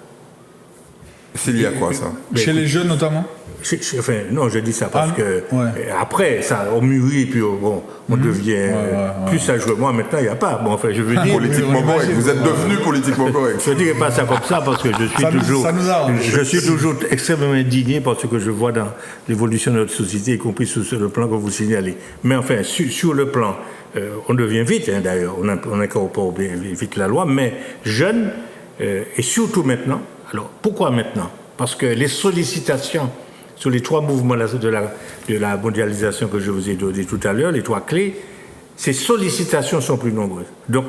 C'est lié à quoi ça? Chez les jeunes notamment? Non, je dis ça parce que après, ça, on mûrit, puis on devient plus sage que moi. Maintenant, il n'y a pas. Bon, enfin, je veux dire... Politiquement correct. Vous êtes devenu politiquement correct. Je ne dirais pas ça comme ça parce que je suis toujours extrêmement indigné par ce que je vois dans l'évolution de notre société, y compris sur le plan que vous signalez. Mais enfin, sur le plan on devient vite, hein, d'ailleurs, on incorpore vite la loi, mais jeune, et surtout maintenant. Alors, pourquoi maintenant? Parce que les sollicitations sur les 3 mouvements de la mondialisation que je vous ai donné tout à l'heure, les 3 clés, ces sollicitations sont plus nombreuses. Donc,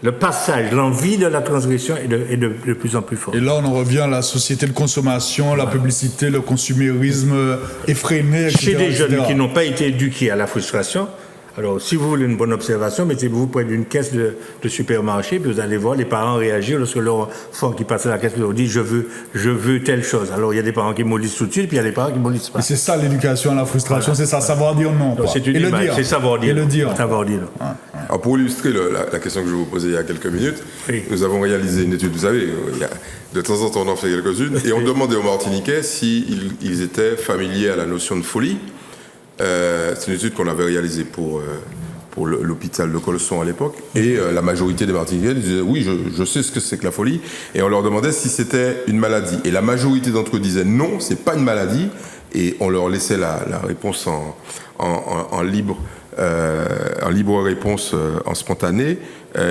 le passage, l'envie de la transgression est de plus en plus fort. Et là, on en revient à la société de consommation, la publicité, le consumérisme effréné, etc. Chez des jeunes qui n'ont pas été éduqués à la frustration, alors si vous voulez une bonne observation, mettez-vous près d'une caisse de supermarché, puis vous allez voir les parents réagir lorsque leur enfant qui passe à la caisse leur dit je veux telle chose. Alors il y a des parents qui mollissent tout de suite, puis il y a des parents qui mollissent pas. Et c'est ça l'éducation à la frustration, c'est ça, savoir dire non. Donc, c'est une image, c'est savoir dire. Et le dire. Savoir dire. Ouais. Alors pour illustrer la question que je vous posais il y a quelques minutes, nous avons réalisé une étude, vous savez, de temps en temps on en fait quelques-unes, et on demandait aux Martiniquais s'ils étaient familiers à la notion de folie. C'est une étude qu'on avait réalisée pour l'hôpital de Colson à l'époque, et la majorité des Martiniquais disaient oui, je sais ce que c'est que la folie, et on leur demandait si c'était une maladie, et la majorité d'entre eux disaient non, c'est pas une maladie, et on leur laissait la réponse en libre réponse, en spontané.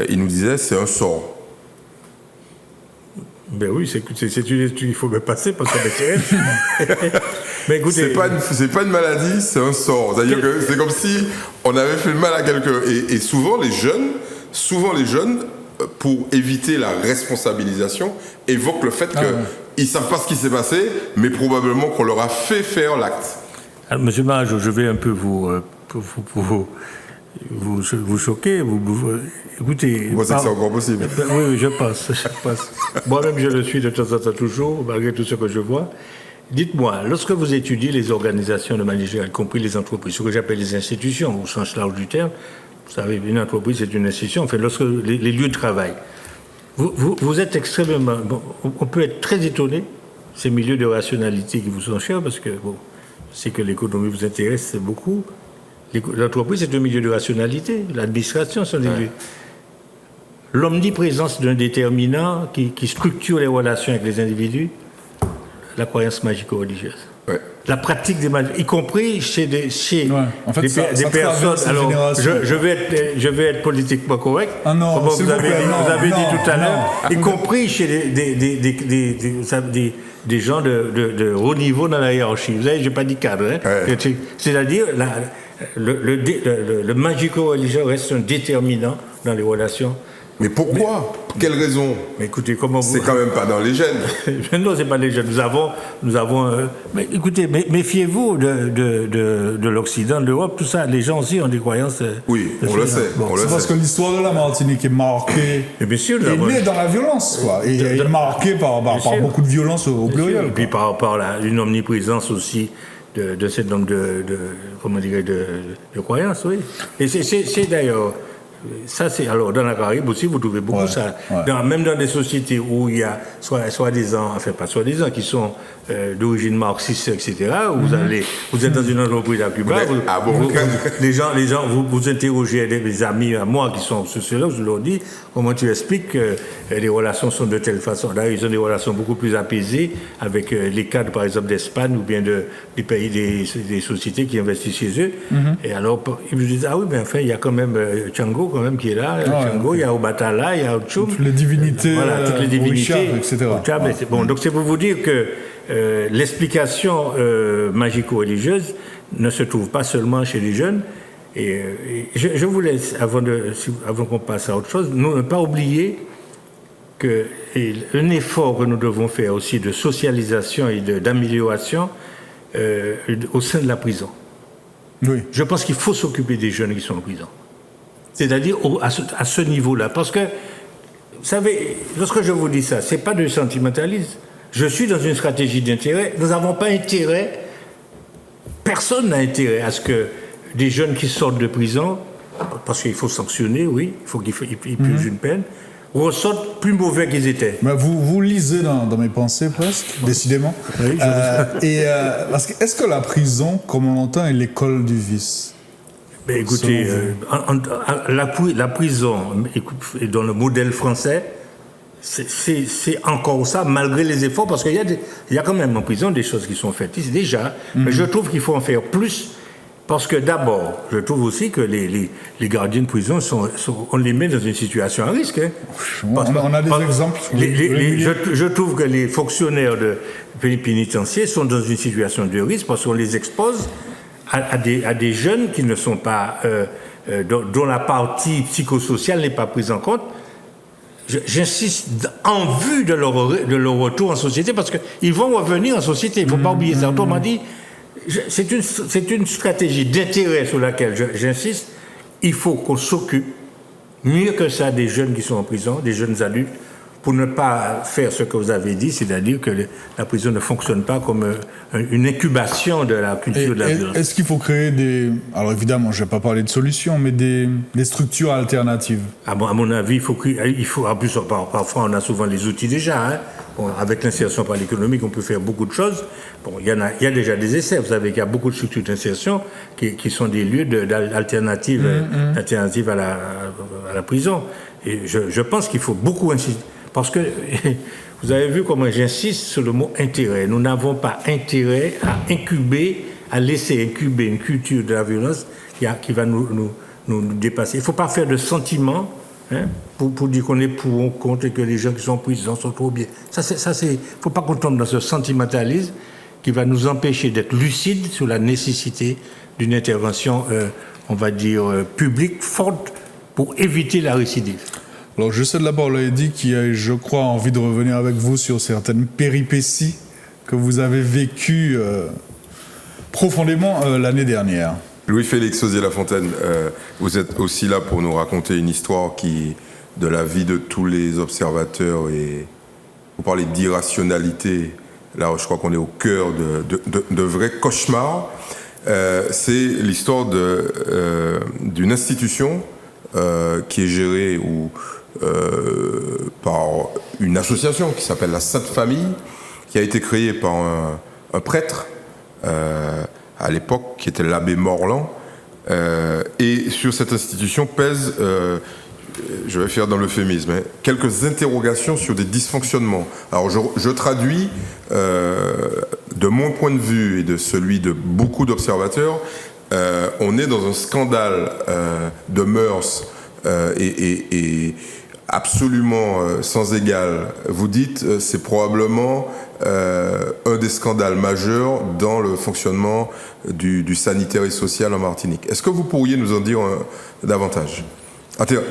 Ils nous disaient c'est un sort. Ben oui, c'est une étude qu'il faut me passer parce que mais écoutez, c'est pas une maladie, c'est un sort. C'est-à-dire que c'est comme si on avait fait le mal à quelqu'un. Et souvent les jeunes, pour éviter la responsabilisation, évoquent le fait qu'ils savent pas ce qui s'est passé, mais probablement qu'on leur a fait faire l'acte. Alors, Monsieur Marajo, je vais un peu vous choquer. Écoutez. Moi, c'est que c'est encore possible. Oui, je pense. Moi-même, je le suis de temps en temps toujours, malgré tout ce que je vois. Dites-moi, lorsque vous étudiez les organisations de manière générale, y compris les entreprises, ce que j'appelle les institutions, au sens large du terme, vous savez, une entreprise, c'est une institution, enfin, lorsque les lieux de travail, vous êtes extrêmement... Bon, on peut être très étonné, ces milieux de rationalité qui vous sont chers, parce que, bon, c'est que l'économie vous intéresse beaucoup. L'entreprise, c'est un milieu de rationalité. L'administration, c'est un milieu. L'omniprésence d'un déterminant qui structure les relations avec les individus, la croyance magico-religieuse. Ouais. La pratique des magiques, y compris chez des personnes. Alors, je vais être politiquement correct. Ah non, comme vous avez dit tout à l'heure, y compris chez des gens de haut niveau dans la hiérarchie. Vous savez, je n'ai pas dit cadre. Hein? Ouais. C'est-à-dire, le magico-religieux reste un déterminant dans les relations. Mais pourquoi? Pour quelle raison? Mais écoutez, comment vous... C'est quand même pas dans les gènes. Non, c'est pas les gènes. Nous avons. Mais écoutez, méfiez-vous de l'Occident, de l'Europe, tout ça. Les gens aussi ont des croyances. Oui, on le sait. C'est parce que l'histoire de la Martinique est marquée. Et bien sûr, est née dans la violence, quoi. Et est marquée par beaucoup de violence au pluriel. Et puis par une omniprésence aussi de cet nombre de croyances, oui. Et c'est d'ailleurs. Ça, c'est alors dans la Caraïbe aussi, vous trouvez beaucoup ça. Ouais. Même dans des sociétés où il y a soi-disant, enfin pas soi-disant, qui sont d'origine marxiste, etc. Où vous êtes dans une entreprise à Cuba, les gens, vous interrogez des amis à moi qui sont sociologues, je leur dis comment tu expliques que les relations sont de telle façon. Là, ils ont des relations beaucoup plus apaisées avec les cadres, par exemple, d'Espagne ou bien des pays, des sociétés qui investissent chez eux. Et alors, ils me disent, ah oui, mais enfin, il y a quand même Django quand même qui est là, Django, il y a Obatala, il y a Otchoum. Toutes les divinités, toutes les divinités, etc. Bon, donc c'est pour vous dire que l'explication magico-religieuse ne se trouve pas seulement chez les jeunes. Et je vous laisse, avant qu'on passe à autre chose, ne pas oublier qu'un effort que nous devons faire aussi de socialisation et d'amélioration au sein de la prison. Oui. Je pense qu'il faut s'occuper des jeunes qui sont en prison. C'est-à-dire à ce niveau-là. Parce que, vous savez, lorsque je vous dis ça, ce n'est pas de sentimentalisme. Je suis dans une stratégie d'intérêt. Nous n'avons pas intérêt, personne n'a intérêt à ce que des jeunes qui sortent de prison, parce qu'il faut sanctionner, oui, il faut qu'ils purgent une peine, ressortent plus mauvais qu'ils étaient. Mais vous lisez dans mes pensées presque, décidément. Oui, parce que est-ce que la prison, comme on l'entend, est l'école du vice? Ben écoutez, la prison, dans le modèle français, c'est encore ça, malgré les efforts, parce qu'il y a quand même en prison des choses qui sont faites ici déjà, mais je trouve qu'il faut en faire plus. Parce que d'abord, je trouve aussi que les gardiens de prison, on les met dans une situation à risque. Hein. On a des exemples. Je trouve que les fonctionnaires de pénitentiaires sont dans une situation de risque parce qu'on les expose à des jeunes qui ne sont pas, dont la partie psychosociale n'est pas prise en compte. J'insiste en vue de leur retour en société parce qu'ils vont revenir en société. Il ne faut pas oublier ça. Autrement dit, c'est une stratégie d'intérêt sur laquelle j'insiste. Il faut qu'on s'occupe mieux que ça des jeunes qui sont en prison, des jeunes adultes, pour ne pas faire ce que vous avez dit, c'est-à-dire que la prison ne fonctionne pas comme une incubation de la culture de la violence. Est-ce qu'il faut créer alors évidemment, je ne vais pas parler de solutions, mais des structures alternatives? À mon avis, il faut en plus, parfois on a souvent les outils déjà. Hein. Bon, avec l'insertion par l'économique, on peut faire beaucoup de choses. Bon, il y a déjà des essais. Vous savez qu'il y a beaucoup de structures d'insertion qui sont des lieux d'alternatives à la prison. Et je pense qu'il faut beaucoup insister. Parce que vous avez vu comment j'insiste sur le mot intérêt. Nous n'avons pas intérêt à laisser incuber une culture de la violence qui va nous dépasser. Il ne faut pas faire de sentiments pour dire qu'on est pour ou contre et que les gens qui sont en prison sont trop bien. Il ne faut pas qu'on tombe dans ce sentimentalisme qui va nous empêcher d'être lucides sur la nécessité d'une intervention, on va dire, publique forte pour éviter la récidive. Alors, je sais d'abord, Lady, qui a, je crois, envie de revenir avec vous sur certaines péripéties que vous avez vécues profondément l'année dernière. Louis-Félix Osier-Lafontaine, vous êtes aussi là pour nous raconter une histoire de la vie de tous les observateurs, et vous parlez d'irrationalité. Là, je crois qu'on est au cœur de vrais cauchemars. C'est l'histoire d'une institution qui est gérée par une association qui s'appelle la Sainte Famille, qui a été créée par un prêtre à l'époque, qui était l'abbé Morland. Et sur cette institution pèsent, je vais faire dans l'euphémisme, quelques interrogations sur des dysfonctionnements. Alors je traduis de mon point de vue et de celui de beaucoup d'observateurs. On est dans un scandale de mœurs et absolument sans égal. Vous dites c'est probablement un des scandales majeurs dans le fonctionnement du sanitaire et social en Martinique. Est-ce que vous pourriez nous en dire davantage?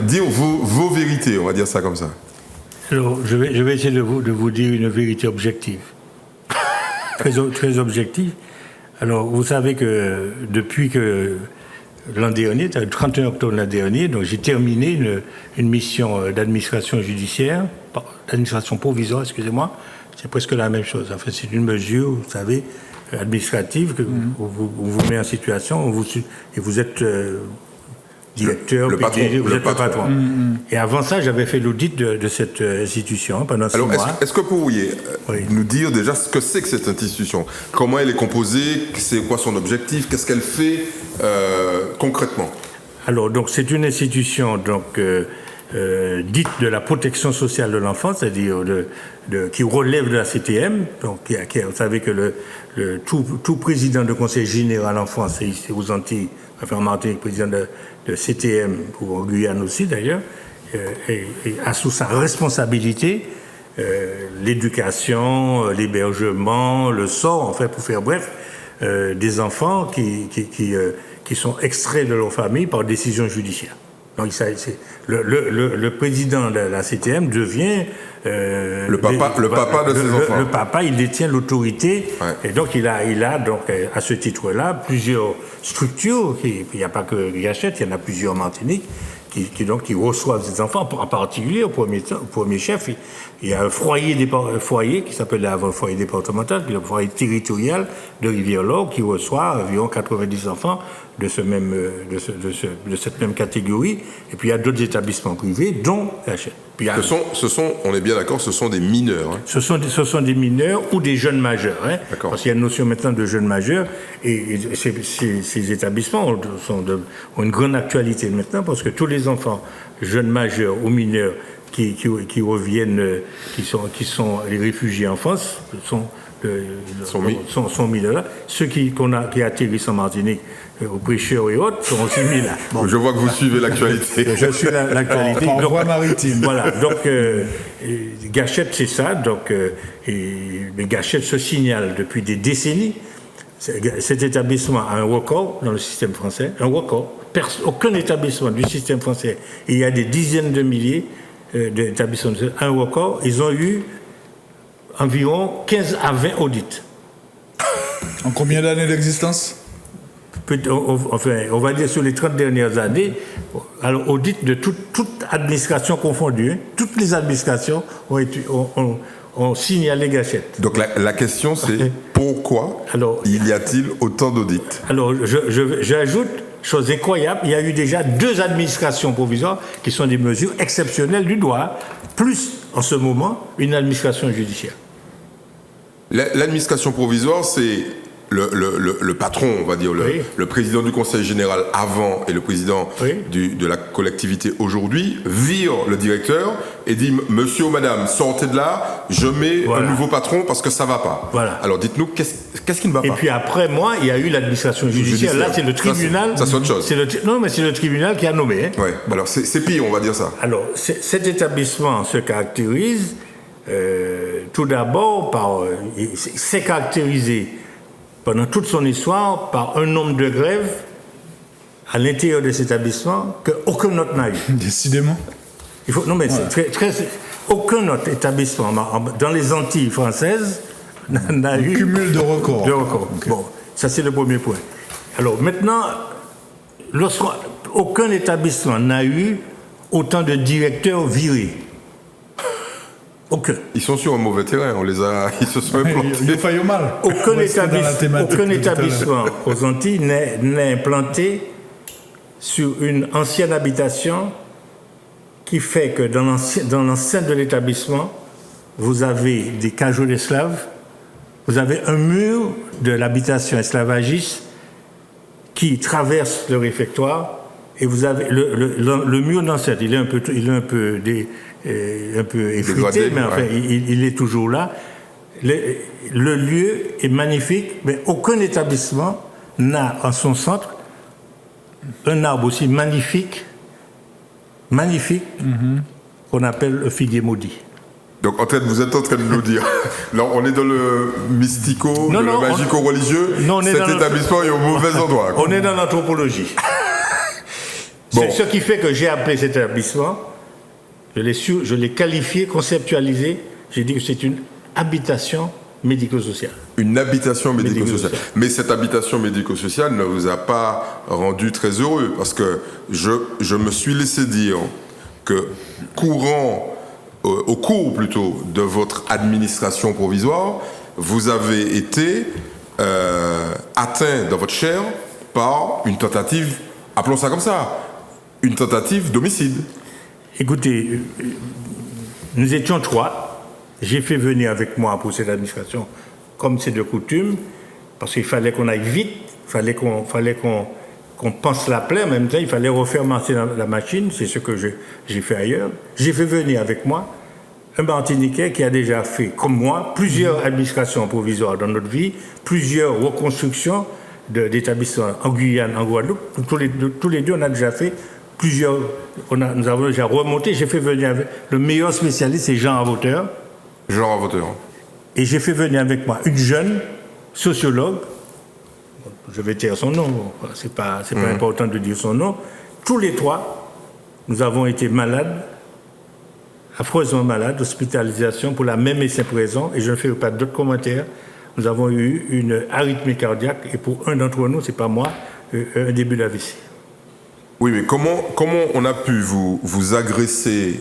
Dire vos vérités, on va dire ça comme ça. Alors, je vais essayer de vous dire une vérité objective. très objective. Alors, vous savez que depuis que l'an dernier, le 31 octobre l'an dernier, donc j'ai terminé une mission d'administration judiciaire, d'administration provisoire, excusez-moi. C'est presque la même chose. Enfin, c'est une mesure, vous savez, administrative que on vous met en situation, et vous êtes directeur, le patron, vous êtes le patron. Et avant ça, j'avais fait l'audit de cette institution pendant 6 mois. Est-ce que vous pourriez nous dire déjà ce que c'est que cette institution? Comment elle est composée? C'est quoi son objectif? Qu'est-ce qu'elle fait concrètement? Alors, donc, c'est une institution dite de la protection sociale de l'enfant, c'est-à-dire qui relève de la CTM. Donc, vous savez que tout président de conseil général en France, c'est aux Antilles, enfin en Martinique, président de CTM, ou en Guyane aussi d'ailleurs, et a sous sa responsabilité l'éducation, l'hébergement, le sort, en fait, pour faire bref, des enfants qui sont extraits de leur famille par décision judiciaire. Donc, le président de la CTM devient le papa de ses enfants. Le papa, il détient l'autorité, et donc il a donc à ce titre-là plusieurs structures. Il n'y a pas que Gachette, il y en a plusieurs en Martinique qui reçoivent ces enfants. En particulier, au premier chef, il y a un foyer qui s'appelle le foyer départemental, puis le foyer territorial de Rivière-Lauge, qui reçoit environ 90 enfants de cette même catégorie. Et puis il y a d'autres établissements privés, dont Gachette. On est bien d'accord, ce sont des mineurs. Hein. Ce sont des mineurs ou des jeunes majeurs. Hein, parce qu'il y a une notion maintenant de jeunes majeurs. Et ces établissements ont une grande actualité maintenant, parce que tous les enfants, jeunes majeurs ou mineurs, qui reviennent, qui sont les réfugiés en France, sont mis là. Ceux qui atterrissent en Martinique, aux pêcheurs et autres, sont aussi mis là. Bon. Je vois que vous suivez l'actualité. Je suis l'actualité. En voie maritime. Voilà, donc Gachette, c'est ça. Donc, mais Gachette se signale depuis des décennies. Cet établissement a un record dans le système français, un record. Aucun établissement du système français, et il y a des dizaines de milliers d'établissements, un record, ils ont eu environ 15 à 20 audits. En combien d'années d'existence? Enfin, on va dire sur les 30 dernières années, alors audit de toute administration confondue, hein, toutes les administrations ont signalé Gachette. Donc la question c'est pourquoi y a-t-il autant d'audits? Alors j'ajoute, chose incroyable, il y a eu déjà 2 administrations provisoires qui sont des mesures exceptionnelles du droit, plus en ce moment une administration judiciaire. L'administration provisoire, c'est le patron, on va dire, le président du conseil général avant et le président de la collectivité aujourd'hui, vire le directeur et dit « Monsieur ou madame, sortez de là, je mets un nouveau patron parce que ça ne va pas. » Alors dites-nous, qu'est-ce qui ne va pas? Et puis après moi, il y a eu l'administration judiciaire. Là, c'est le tribunal. Ça c'est autre chose. Non, mais c'est le tribunal qui a nommé. Hein. Ouais. Alors c'est pire, on va dire ça. Alors cet établissement se caractérise tout d'abord par... c'est caractérisé pendant toute son histoire par un nombre de grèves à l'intérieur de cet établissement qu'aucun autre n'a eu. Décidément. C'est très, aucun autre établissement dans les Antilles françaises n'a eu... Cumul de records. Okay. Bon, ça c'est le premier point. Alors maintenant, aucun établissement n'a eu autant de directeurs virés. Aucun. Ils sont sur un mauvais terrain, ils se sont implantés. Ils ont failli au mal. Aucun établissement aux Antilles n'est implanté sur une ancienne habitation qui fait que dans l'enceinte de l'établissement, vous avez des cajots d'esclaves, vous avez un mur de l'habitation esclavagiste qui traverse le réfectoire et vous avez le mur d'enceinte, il est un peu effrité, mais enfin, il est toujours là. Le lieu est magnifique, mais aucun établissement n'a en son centre un arbre aussi magnifique, qu'on appelle le figuier maudit. Donc vous êtes en train de nous dire, là on est dans le mystico, le magico-religieux, cet établissement est au mauvais endroit. On est dans l'anthropologie. C'est ce qui fait que j'ai appelé cet établissement, je l'ai qualifié, conceptualisé, j'ai dit que c'est une habitation médico-sociale. Une habitation médico-sociale. Mais cette habitation médico-sociale ne vous a pas rendu très heureux, parce que je me suis laissé dire que au cours plutôt de votre administration provisoire, vous avez été atteint dans votre chair par une tentative, appelons ça comme ça, une tentative d'homicide. Écoutez, nous étions 3. J'ai fait venir avec moi pour cette administration, comme c'est de coutume, parce qu'il fallait qu'on aille vite, il fallait qu'on pense la plaie, en même temps, il fallait refaire marcher la machine, c'est ce que j'ai fait ailleurs. J'ai fait venir avec moi un Martiniquais qui a déjà fait, comme moi, plusieurs administrations provisoires dans notre vie, plusieurs reconstructions d'établissements en Guyane, en Guadeloupe. Tous les deux, on a déjà fait plusieurs, nous avons déjà remonté. J'ai fait venir avec le meilleur spécialiste, c'est Jean Ravoteur. Jean Ravoteur. Et j'ai fait venir avec moi une jeune sociologue. Je vais taire son nom, c'est pas important de dire son nom. Tous les 3, nous avons été malades, affreusement malades, hospitalisation pour la même et simple raison, et je ne fais pas d'autres commentaires. Nous avons eu une arythmie cardiaque, et pour un d'entre nous, c'est pas moi, un début d'AVC. Oui, mais comment on a pu vous agresser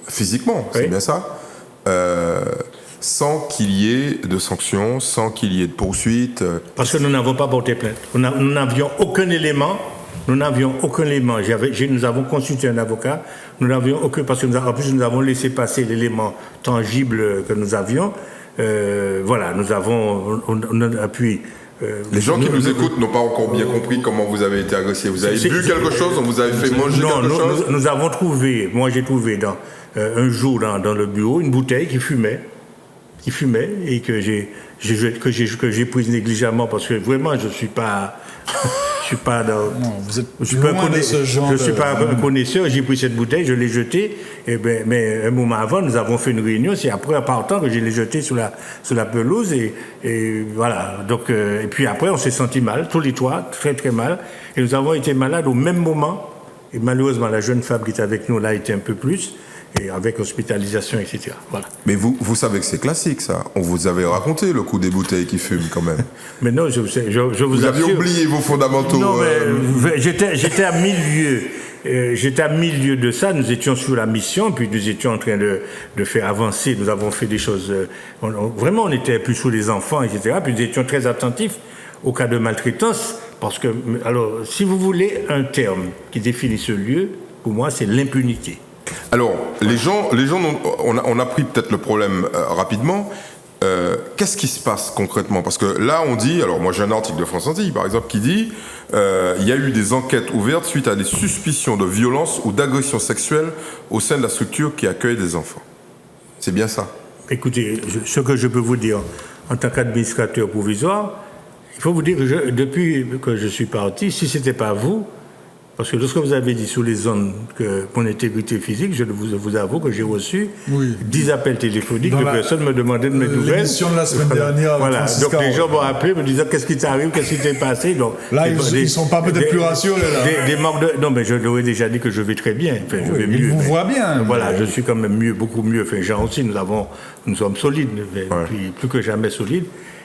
physiquement, c'est bien ça, sans qu'il y ait de sanctions, sans qu'il y ait de poursuites? Parce que nous n'avons pas porté plainte. Nous n'avions aucun élément. Nous avons consulté un avocat. Nous n'avions aucun, parce que en plus nous avons laissé passer l'élément tangible que nous avions. Voilà, nous avons appuyé. Les gens qui nous écoutent n'ont pas encore bien compris comment vous avez été agressé. Vous avez bu quelque chose, on vous avait fait manger quelque chose? Nous avons trouvé, moi j'ai trouvé un jour dans le bureau une bouteille qui fumait. qui fumait et que j'ai prise négligemment parce que vraiment je suis pas dans, Non, vous êtes je suis pas loin de ce genre je suis pas un connaisseur. J'ai pris cette bouteille, je l'ai jetée. Mais un moment avant, nous avons fait une réunion. C'est après, en partant, que je l'ai jetée sur la pelouse et voilà. Donc et puis après, on s'est senti mal, tous les trois, très très mal. Et nous avons été malades au même moment. Et malheureusement, la jeune femme qui était avec nous là a été un peu plus. Et avec hospitalisation, etc. Voilà. Mais vous savez que c'est classique, ça. On vous avait raconté le coup des bouteilles qui fument, quand même. Mais non, je vous Vous aviez oublié vos fondamentaux. Non, mais j'étais à 1000 lieues. J'étais à 1000 lieues de ça. Nous étions sur la mission, puis nous étions en train de faire avancer. Nous avons fait des choses. Vraiment, on était plus sous les enfants, etc. Puis nous étions très attentifs au cas de maltraitance. Parce que, alors, si vous voulez un terme qui définit ce lieu, pour moi, c'est l'impunité. Alors, les gens on a pris peut-être le problème rapidement. Qu'est-ce qui se passe concrètement? Parce que là, on dit, alors moi j'ai un article de France Antilles, par exemple, qui dit il y a eu des enquêtes ouvertes suite à des suspicions de violence ou d'agression sexuelle au sein de la structure qui accueille des enfants. C'est bien ça? Écoutez, ce que je peux vous dire en tant qu'administrateur provisoire, il faut vous dire que depuis que je suis parti, si ce n'était pas vous, parce que lorsque vous avez dit sous les zones que mon intégrité physique, je vous avoue que j'ai reçu 10 appels téléphoniques que personne me demandait de mes nouvelles. L'émission de la semaine dernière. Voilà. Donc les gens m'ont appelé me disant qu'est-ce qui t'arrive, qu'est-ce qui t'est passé. Donc, là, ils ne sont pas peut-être plus rassurés. Des manques de... Non, mais je leur ai déjà dit que je vais très bien. Enfin, je vais mieux. Ils vous voient bien. Voilà, je suis quand même mieux, beaucoup mieux. Enfin, Jean aussi, nous sommes solides, puis plus que jamais solides.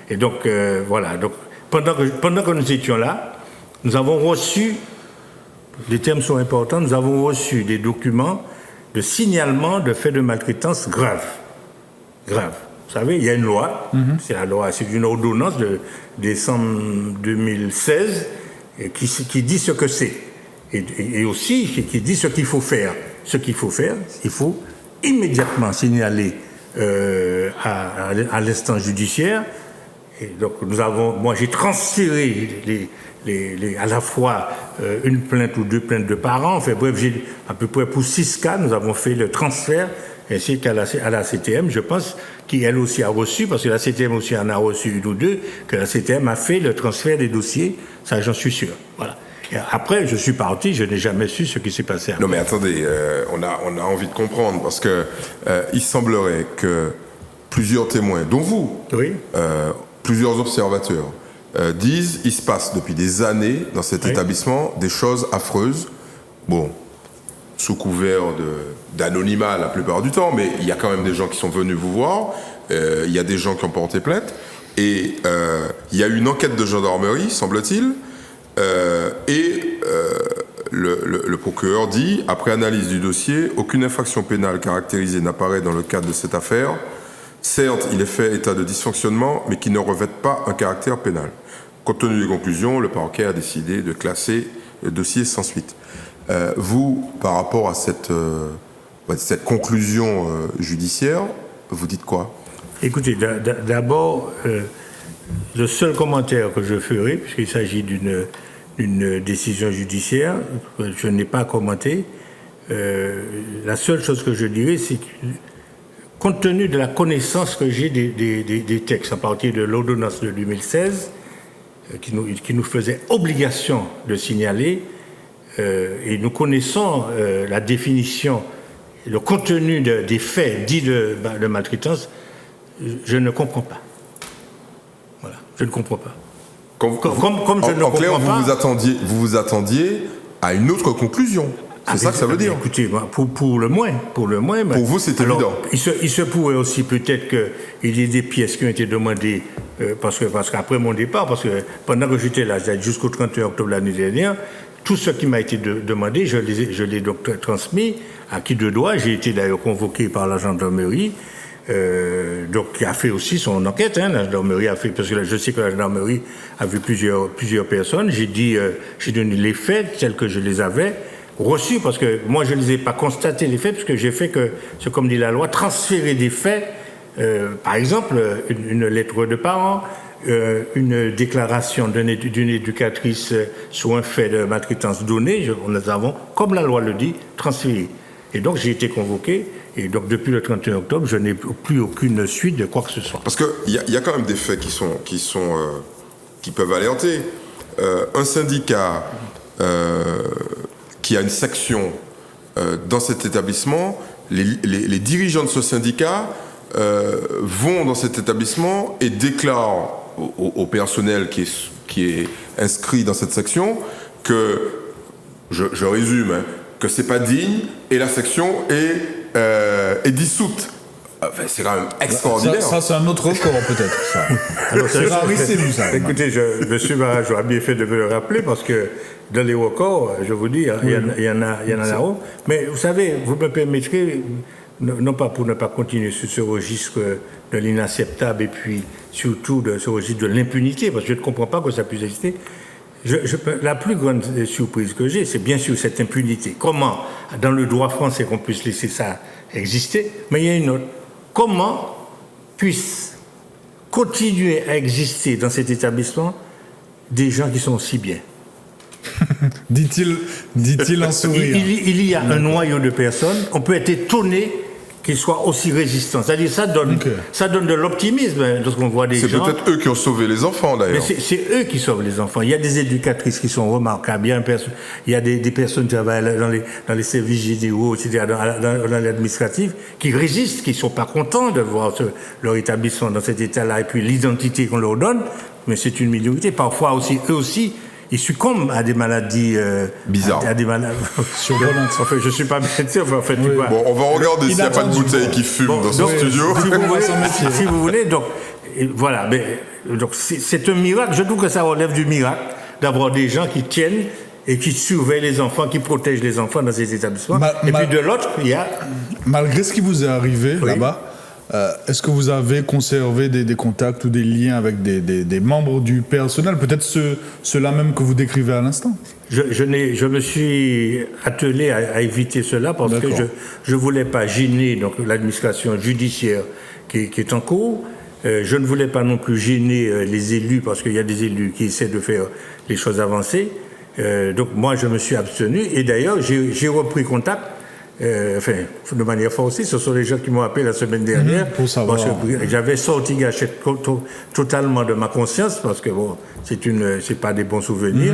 Et donc, voilà. Donc, pendant que nous étions là, nous avons reçu... Les termes sont importants. Nous avons reçu des documents de signalement de faits de maltraitance graves. Graves. Vous savez, il y a une loi, c'est une ordonnance de décembre 2016 qui dit ce que c'est. Et aussi qui dit ce qu'il faut faire. Ce qu'il faut faire, il faut immédiatement signaler à l'instance judiciaire. Et donc moi j'ai transféré à la fois une plainte ou 2 plaintes de parents. Enfin bref, j'ai à peu près pour 6 cas, nous avons fait le transfert ainsi qu'à la CTM, je pense, qui elle aussi a reçu, parce que la CTM aussi en a reçu 1 ou 2, que la CTM a fait le transfert des dossiers, ça j'en suis sûr. Voilà. Et après, je suis parti, je n'ai jamais su ce qui s'est passé après. Non mais attendez, on a envie de comprendre, parce que il semblerait que plusieurs témoins, dont vous, plusieurs observateurs, disent il se passe depuis des années dans cet établissement des choses affreuses, bon, sous couvert d'anonymat la plupart du temps, mais il y a quand même des gens qui sont venus vous voir, il y a des gens qui ont porté plainte, et il y a eu une enquête de gendarmerie, semble-t-il, et le procureur dit, après analyse du dossier, aucune infraction pénale caractérisée n'apparaît dans le cadre de cette affaire. Certes, il est fait état de dysfonctionnement, mais qui ne revêt pas un caractère pénal. Compte tenu des conclusions, le parquet a décidé de classer le dossier sans suite. Vous, par rapport à cette conclusion judiciaire, vous dites quoi? Écoutez, d'abord, le seul commentaire que je ferai, puisqu'il s'agit d'une décision judiciaire, que je n'ai pas commenté, la seule chose que je dirais, c'est que compte tenu de la connaissance que j'ai des textes, à partir de l'ordonnance de 2016, qui nous faisait obligation de signaler, et nous connaissons la définition, le contenu des faits dits de maltraitance, je ne comprends pas. Voilà, je ne comprends pas. Comme je ne comprends pas. Vous vous attendiez à une autre conclusion. C'est ça que ça veut dire. Écoutez, pour le moins. Pour vous, c'est évident. Il se pourrait aussi peut-être qu'il y ait des pièces qui ont été demandées, parce qu'après mon départ, parce que pendant que j'étais là, jusqu'au 31 octobre l'année dernière, tout ce qui m'a été demandé, je l'ai donc transmis à qui de droit. J'ai été d'ailleurs convoqué par la gendarmerie, donc qui a fait aussi son enquête. La gendarmerie a fait, parce que je sais que la gendarmerie a vu plusieurs personnes. J'ai donné les faits tels que je les avais reçus, parce que moi je ne les ai pas constatés les faits, parce que j'ai fait que, c'est comme dit la loi, transférer des faits, par exemple une lettre de parents, une déclaration d'une éducatrice sur un fait de maltraitance donné, nous avons, comme la loi le dit, transféré. Et donc j'ai été convoqué, et donc depuis le 31 octobre, je n'ai plus aucune suite de quoi que ce soit. Parce qu'il y a quand même des faits qui peuvent alerter. Un syndicat qui a une section dans cet établissement, les dirigeants de ce syndicat vont dans cet établissement et déclarent au personnel qui est inscrit dans cette section que, je résume, hein, que c'est pas digne et la section est dissoute. Enfin, c'est quand même extraordinaire. Ça c'est un autre record peut-être. Ça. Alors, c'est rarissime ça. Écoutez, M. Marajo a bien fait de me le rappeler parce que dans les records, je vous dis, il y en a là-haut. Mais vous savez, vous me permettrez, non pas pour ne pas continuer sur ce registre de l'inacceptable et puis surtout de ce registre de l'impunité, parce que je ne comprends pas que ça puisse exister. La plus grande surprise que j'ai, c'est bien sûr cette impunité. Comment, dans le droit français, qu'on puisse laisser ça exister, mais il y a une autre. Comment puissent continuer à exister dans cet établissement des gens qui sont aussi bien? dit-il en souriant. Il y a un noyau de personnes, on peut être étonné qu'ils soient aussi résistants. C'est-à-dire ça donne de l'optimisme lorsqu'on voit des gens... C'est peut-être eux qui ont sauvé les enfants, d'ailleurs. Mais c'est eux qui sauvent les enfants. Il y a des éducatrices qui sont remarquables. Il y a des personnes qui travaillent dans les services généraux, etc., dans l'administratif, qui résistent, qui ne sont pas contents de voir leur établissement dans cet état-là, et puis l'identité qu'on leur donne. Mais c'est une minorité. Parfois aussi, eux aussi, ils succombent à des maladies bizarres. À des maladies surprenantes. Enfin, je ne suis pas médecin. Enfin, oui. Bon, on va regarder s'il n'y a pas de bouteille qui fume dans ce studio. Si vous voulez, donc, voilà. Donc, c'est un miracle. Je trouve que ça relève du miracle d'avoir des gens qui tiennent et qui surveillent les enfants, qui protègent les enfants dans ces établissements. Et puis de l'autre, il y a... Malgré ce qui vous est arrivé là-bas, est-ce que vous avez conservé des contacts ou des liens avec des membres du personnel, peut-être ceux-là même que vous décrivez à l'instant? Je me suis attelé à éviter cela parce que je ne voulais pas gêner donc, l'administration judiciaire qui est en cours. Je ne voulais pas non plus gêner les élus parce qu'il y a des élus qui essaient de faire les choses avancer. Donc moi, je me suis abstenu et d'ailleurs, j'ai repris contact. De manière forcée, ce sont les gens qui m'ont appelé la semaine dernière. Pour savoir. J'avais sorti Gachette totalement de ma conscience parce que bon, c'est pas des bons souvenirs.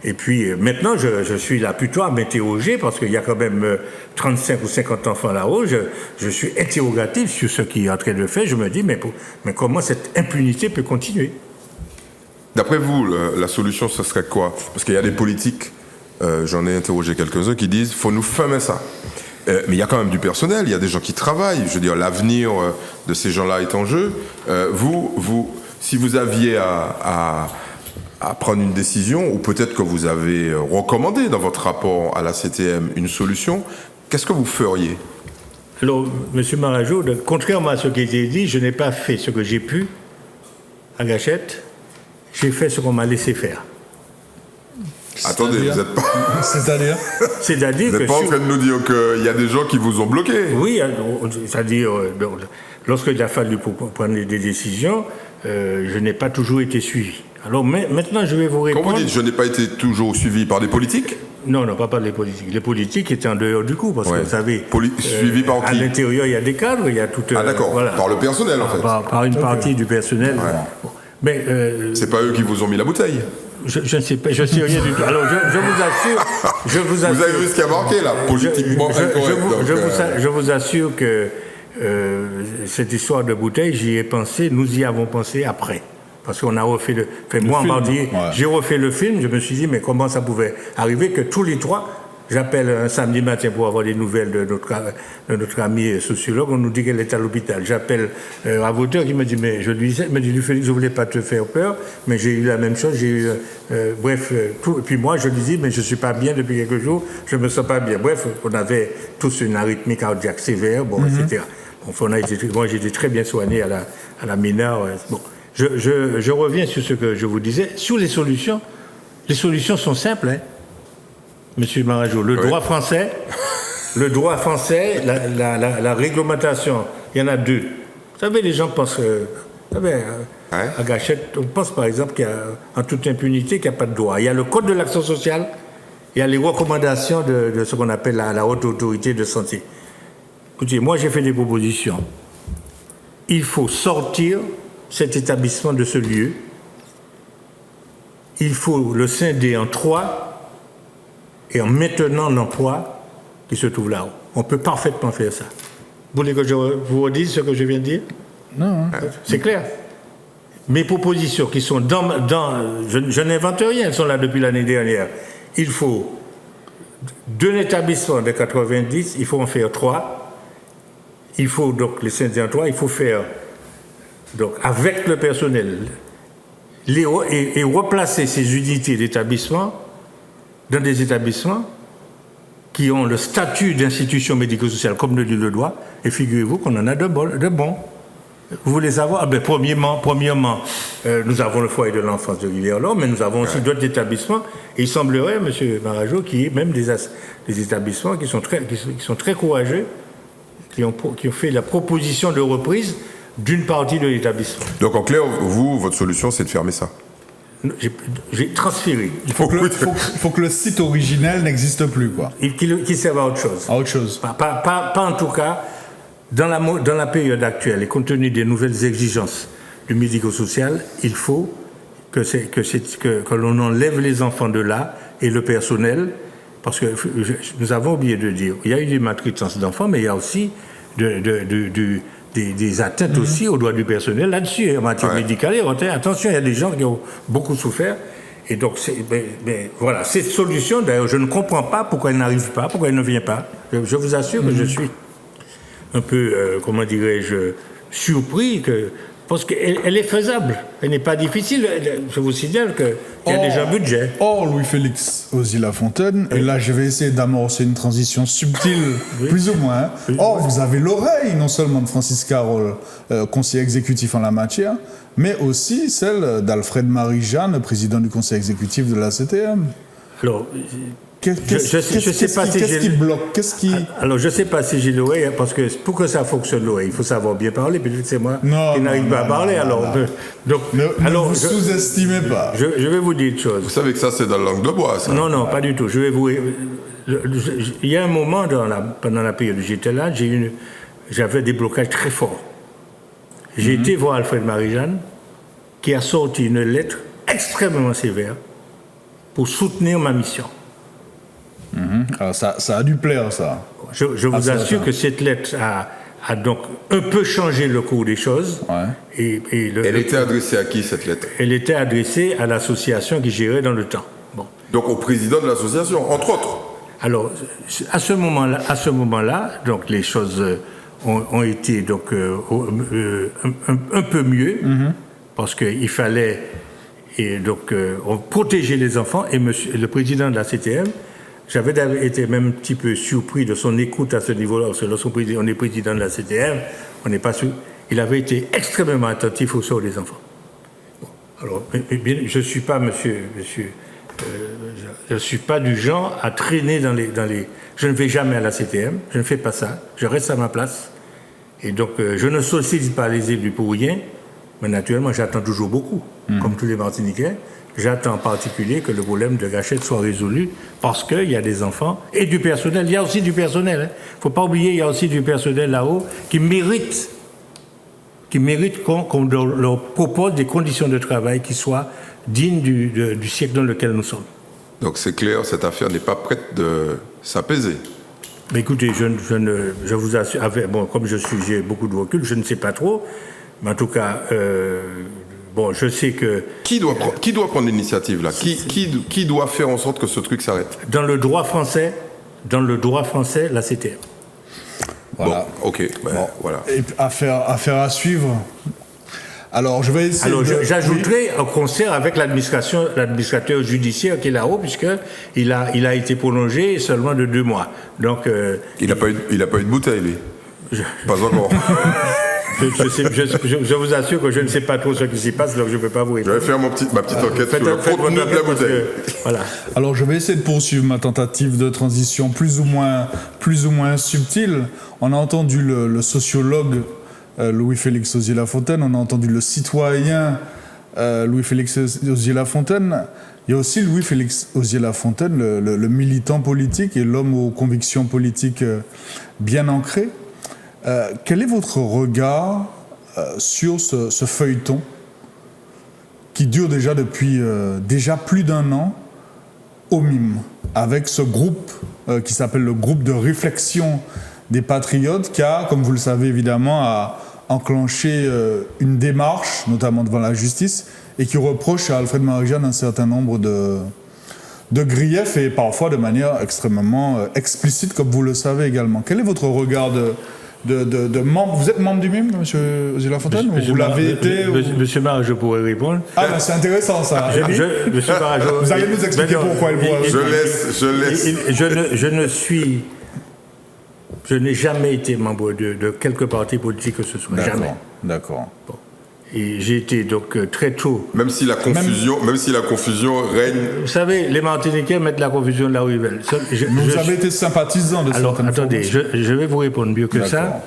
Et puis maintenant, je suis là plutôt à m'interroger parce qu'il y a quand même 35 ou 50 enfants là-haut. Je suis interrogatif sur ce qui est en train de faire. Je me dis, mais comment cette impunité peut continuer? D'après vous, la solution, ce serait quoi? Parce qu'il y a des politiques, j'en ai interrogé quelques-uns qui disent, faut nous fermer ça. Mais il y a quand même du personnel, il y a des gens qui travaillent. Je veux dire, l'avenir de ces gens-là est en jeu. Si vous aviez à prendre une décision, ou peut-être que vous avez recommandé dans votre rapport à la CTM une solution, qu'est-ce que vous feriez? Alors, M. Marajo, contrairement à ce qui a été dit, je n'ai pas fait ce que j'ai pu à Gachette. J'ai fait ce qu'on m'a laissé faire. Attendez, vous n'êtes pas... C'est-à-dire vous n'êtes pas en train de nous dire qu'il y a des gens qui vous ont bloqué? Oui, c'est-à-dire, lorsqu'il a fallu prendre des décisions, je n'ai pas toujours été suivi. Alors maintenant, je vais vous répondre... Quand vous dites je n'ai pas été toujours suivi par des politiques? Non, pas par les politiques. Les politiques étaient en dehors du coup, parce que vous savez... Suivi par qui? À l'intérieur, il y a des cadres, il y a tout... Ah d'accord, voilà. Par le personnel en fait. Par une partie du personnel. Ouais. Bon. Mais... c'est pas eux qui vous ont mis la bouteille? Je ne sais pas, je sais rien du tout. Alors je vous assure. Vous avez vu ce qui a marqué là, politiquement incorrect. Je vous assure que cette histoire de bouteille, j'y ai pensé, nous y avons pensé après. Parce qu'on a refait j'ai refait le film, je me suis dit, mais comment ça pouvait arriver que tous les trois, j'appelle un samedi matin pour avoir des nouvelles de notre ami sociologue, on nous dit qu'elle est à l'hôpital. J'appelle un avocat qui me dit, mais je lui disais, me dit, Félix, je ne voulais pas te faire peur, mais j'ai eu la même chose, tout. Et puis moi, je lui dis, mais je ne suis pas bien depuis quelques jours, je ne me sens pas bien. Bref, on avait tous une arythmie cardiaque sévère, etc. Bon, moi, j'ai été très bien soigné à la Ménard. Bon. Je reviens sur ce que je vous disais. Sur les solutions sont simples, hein. Monsieur Marajo, le droit français, la réglementation, il y en a deux. Vous savez, les gens pensent, à Gachette, on pense par exemple qu'en toute impunité, qu'il n'y a pas de droit. Il y a le Code de l'action sociale il y a les recommandations de ce qu'on appelle la haute autorité de santé. Écoutez, moi j'ai fait des propositions. Il faut sortir cet établissement de ce lieu. Il faut le scinder en 3 et en maintenant l'emploi qui se trouve là-haut. On peut parfaitement faire ça. Vous voulez que je vous redise ce que je viens de dire? Non. C'est clair. Mes propositions qui sont je n'invente rien, elles sont là depuis l'année dernière. Il faut d'un établissement de 90, il faut en faire 3. Il faut donc les scinder en 3. Il faut faire donc avec le personnel et replacer ces unités d'établissement dans des établissements qui ont le statut d'institution médico-sociale comme le dit le droit, et figurez-vous qu'on en a de bons. Vous voulez savoir? Premièrement, nous avons le foyer de l'enfance de Rivière-Lorme, mais nous avons aussi d'autres établissements, et il semblerait, M. Marajo, qu'il y ait même des établissements qui sont très courageux, qui ont fait la proposition de reprise d'une partie de l'établissement. Donc en clair, votre solution, c'est de fermer ça? J'ai transféré. Il faut que le site originel n'existe plus, quoi. Qu'il serve à autre chose. À autre chose. Pas en tout cas dans la période actuelle, et compte tenu des nouvelles exigences du médico-social, il faut que l'on enlève les enfants de là et le personnel, parce que nous avons oublié de dire, il y a eu des maltraitances d'enfants, mais il y a aussi des atteintes aussi aux droits du personnel là-dessus, en matière médicale. Attention, il y a des gens qui ont beaucoup souffert. Et donc, voilà, cette solution, d'ailleurs, je ne comprends pas pourquoi elle n'arrive pas, pourquoi elle ne vient pas. Je vous assure que je suis un peu, comment dirais-je, surpris, parce qu'elle est faisable. Elle n'est pas difficile. Je vous signale qu'il y a déjà un budget. Or, Louis-Félix Ozzy-Lafontaine, et là, je vais essayer d'amorcer une transition subtile, plus ou moins. Or, vous avez l'oreille, non seulement de Francis Carole, conseiller exécutif en la matière, mais aussi celle d'Alfred Marie-Jeanne, président du conseil exécutif de la CTM. Alors, qu'est-ce qui bloque? Alors, je ne sais pas si j'ai l'oreille, parce que pour que ça fonctionne l'oreille, il faut savoir bien parler. Peut-être c'est moi qui n'arrive pas à parler. Ne vous sous-estimez pas. Je vais vous dire une chose. Vous savez que ça, c'est dans la langue de bois, ça? Non, pas du tout. Il y a un moment, pendant la période où j'étais là, j'avais des blocages très forts. J'ai été voir Alfred Marie-Jeanne, qui a sorti une lettre extrêmement sévère pour soutenir ma mission. Alors ça a dû plaire, ça. Je vous assure que cette lettre a donc un peu changé le cours des choses. Ouais. Elle était adressée à qui, cette lettre? Elle était adressée à l'association qui gérait dans le temps. Bon. Donc au président de l'association, entre autres? Alors, à ce moment-là, donc les choses ont été donc un peu mieux, parce qu'il fallait protéger les enfants, et le président de la CTM, j'avais été même un petit peu surpris de son écoute à ce niveau-là, parce que lorsqu'on est président de la CTM, on n'est pas sûr. Il avait été extrêmement attentif au sort des enfants. Bon, alors, je ne suis pas, je ne suis pas du genre à traîner dans les. Je ne vais jamais à la CTM, je ne fais pas ça, je reste à ma place. Et donc, je ne sollicite pas les élus pour rien, mais naturellement, j'attends toujours beaucoup, comme tous les Martiniquais. J'attends en particulier que le problème de gâchette soit résolu, parce qu'il y a des enfants et du personnel. Il y a aussi du personnel. Il ne faut pas oublier, il y a aussi du personnel là-haut qui mérite qu'on leur propose des conditions de travail qui soient dignes du siècle dans lequel nous sommes. Donc c'est clair, cette affaire n'est pas prête de s'apaiser. Mais écoutez, je vous assure, comme j'ai beaucoup de recul, je ne sais pas trop, mais en tout cas, je sais que... Qui doit prendre l'initiative là? Qui doit faire en sorte que ce truc s'arrête? Dans le droit français, la CTM. Voilà. Bon, ok, voilà. Et affaire à suivre. Alors, je vais essayer. Alors, j'ajouterai un concert avec l'administrateur judiciaire qui est là-haut, puisqu'il a été prolongé seulement de 2 mois. Donc, il n'a pas eu de bouteille, lui. Pas encore. Je vous assure que je ne sais pas trop ce qui s'y passe, donc je ne peux pas vous répondre. Je vais faire ma petite enquête sur le contenu de la bouteille. Voilà. Alors, je vais essayer de poursuivre ma tentative de transition plus ou moins subtile. On a entendu le sociologue Louis-Félix Ozzy-Lafontaine, on a entendu le citoyen Louis-Félix Ozzy-Lafontaine. Il y a aussi Louis-Félix Osier-Lafontaine, le militant politique et l'homme aux convictions politiques bien ancrées. Quel est votre regard sur ce feuilleton qui dure déjà depuis déjà plus d'1 an au MIM, avec ce groupe qui s'appelle le groupe de réflexion des patriotes, qui a, comme vous le savez évidemment, enclenché une démarche, notamment devant la justice, et qui reproche à Alfred Marie-Jeanne un certain nombre de griefs, et parfois de manière extrêmement explicite, comme vous le savez également. Quel est votre regard de membre? Vous êtes membre du MIM, M. Osier-Lafontaine, ou vous l'avez été Monsieur Mar, je pourrais répondre. Ah, ben c'est intéressant ça. Monsieur Mar, vous allez nous expliquer pourquoi il pourrait. Je laisse. Je n'ai jamais été membre de quelque parti politique que ce soit. Jamais. D'accord. Bon. Et j'ai été donc très tôt. Même si la confusion règne. Vous savez, les Martiniquais mettent la confusion de la ruelle. Vous avez été sympathisant de alors, attendez, je vais vous répondre mieux que ça.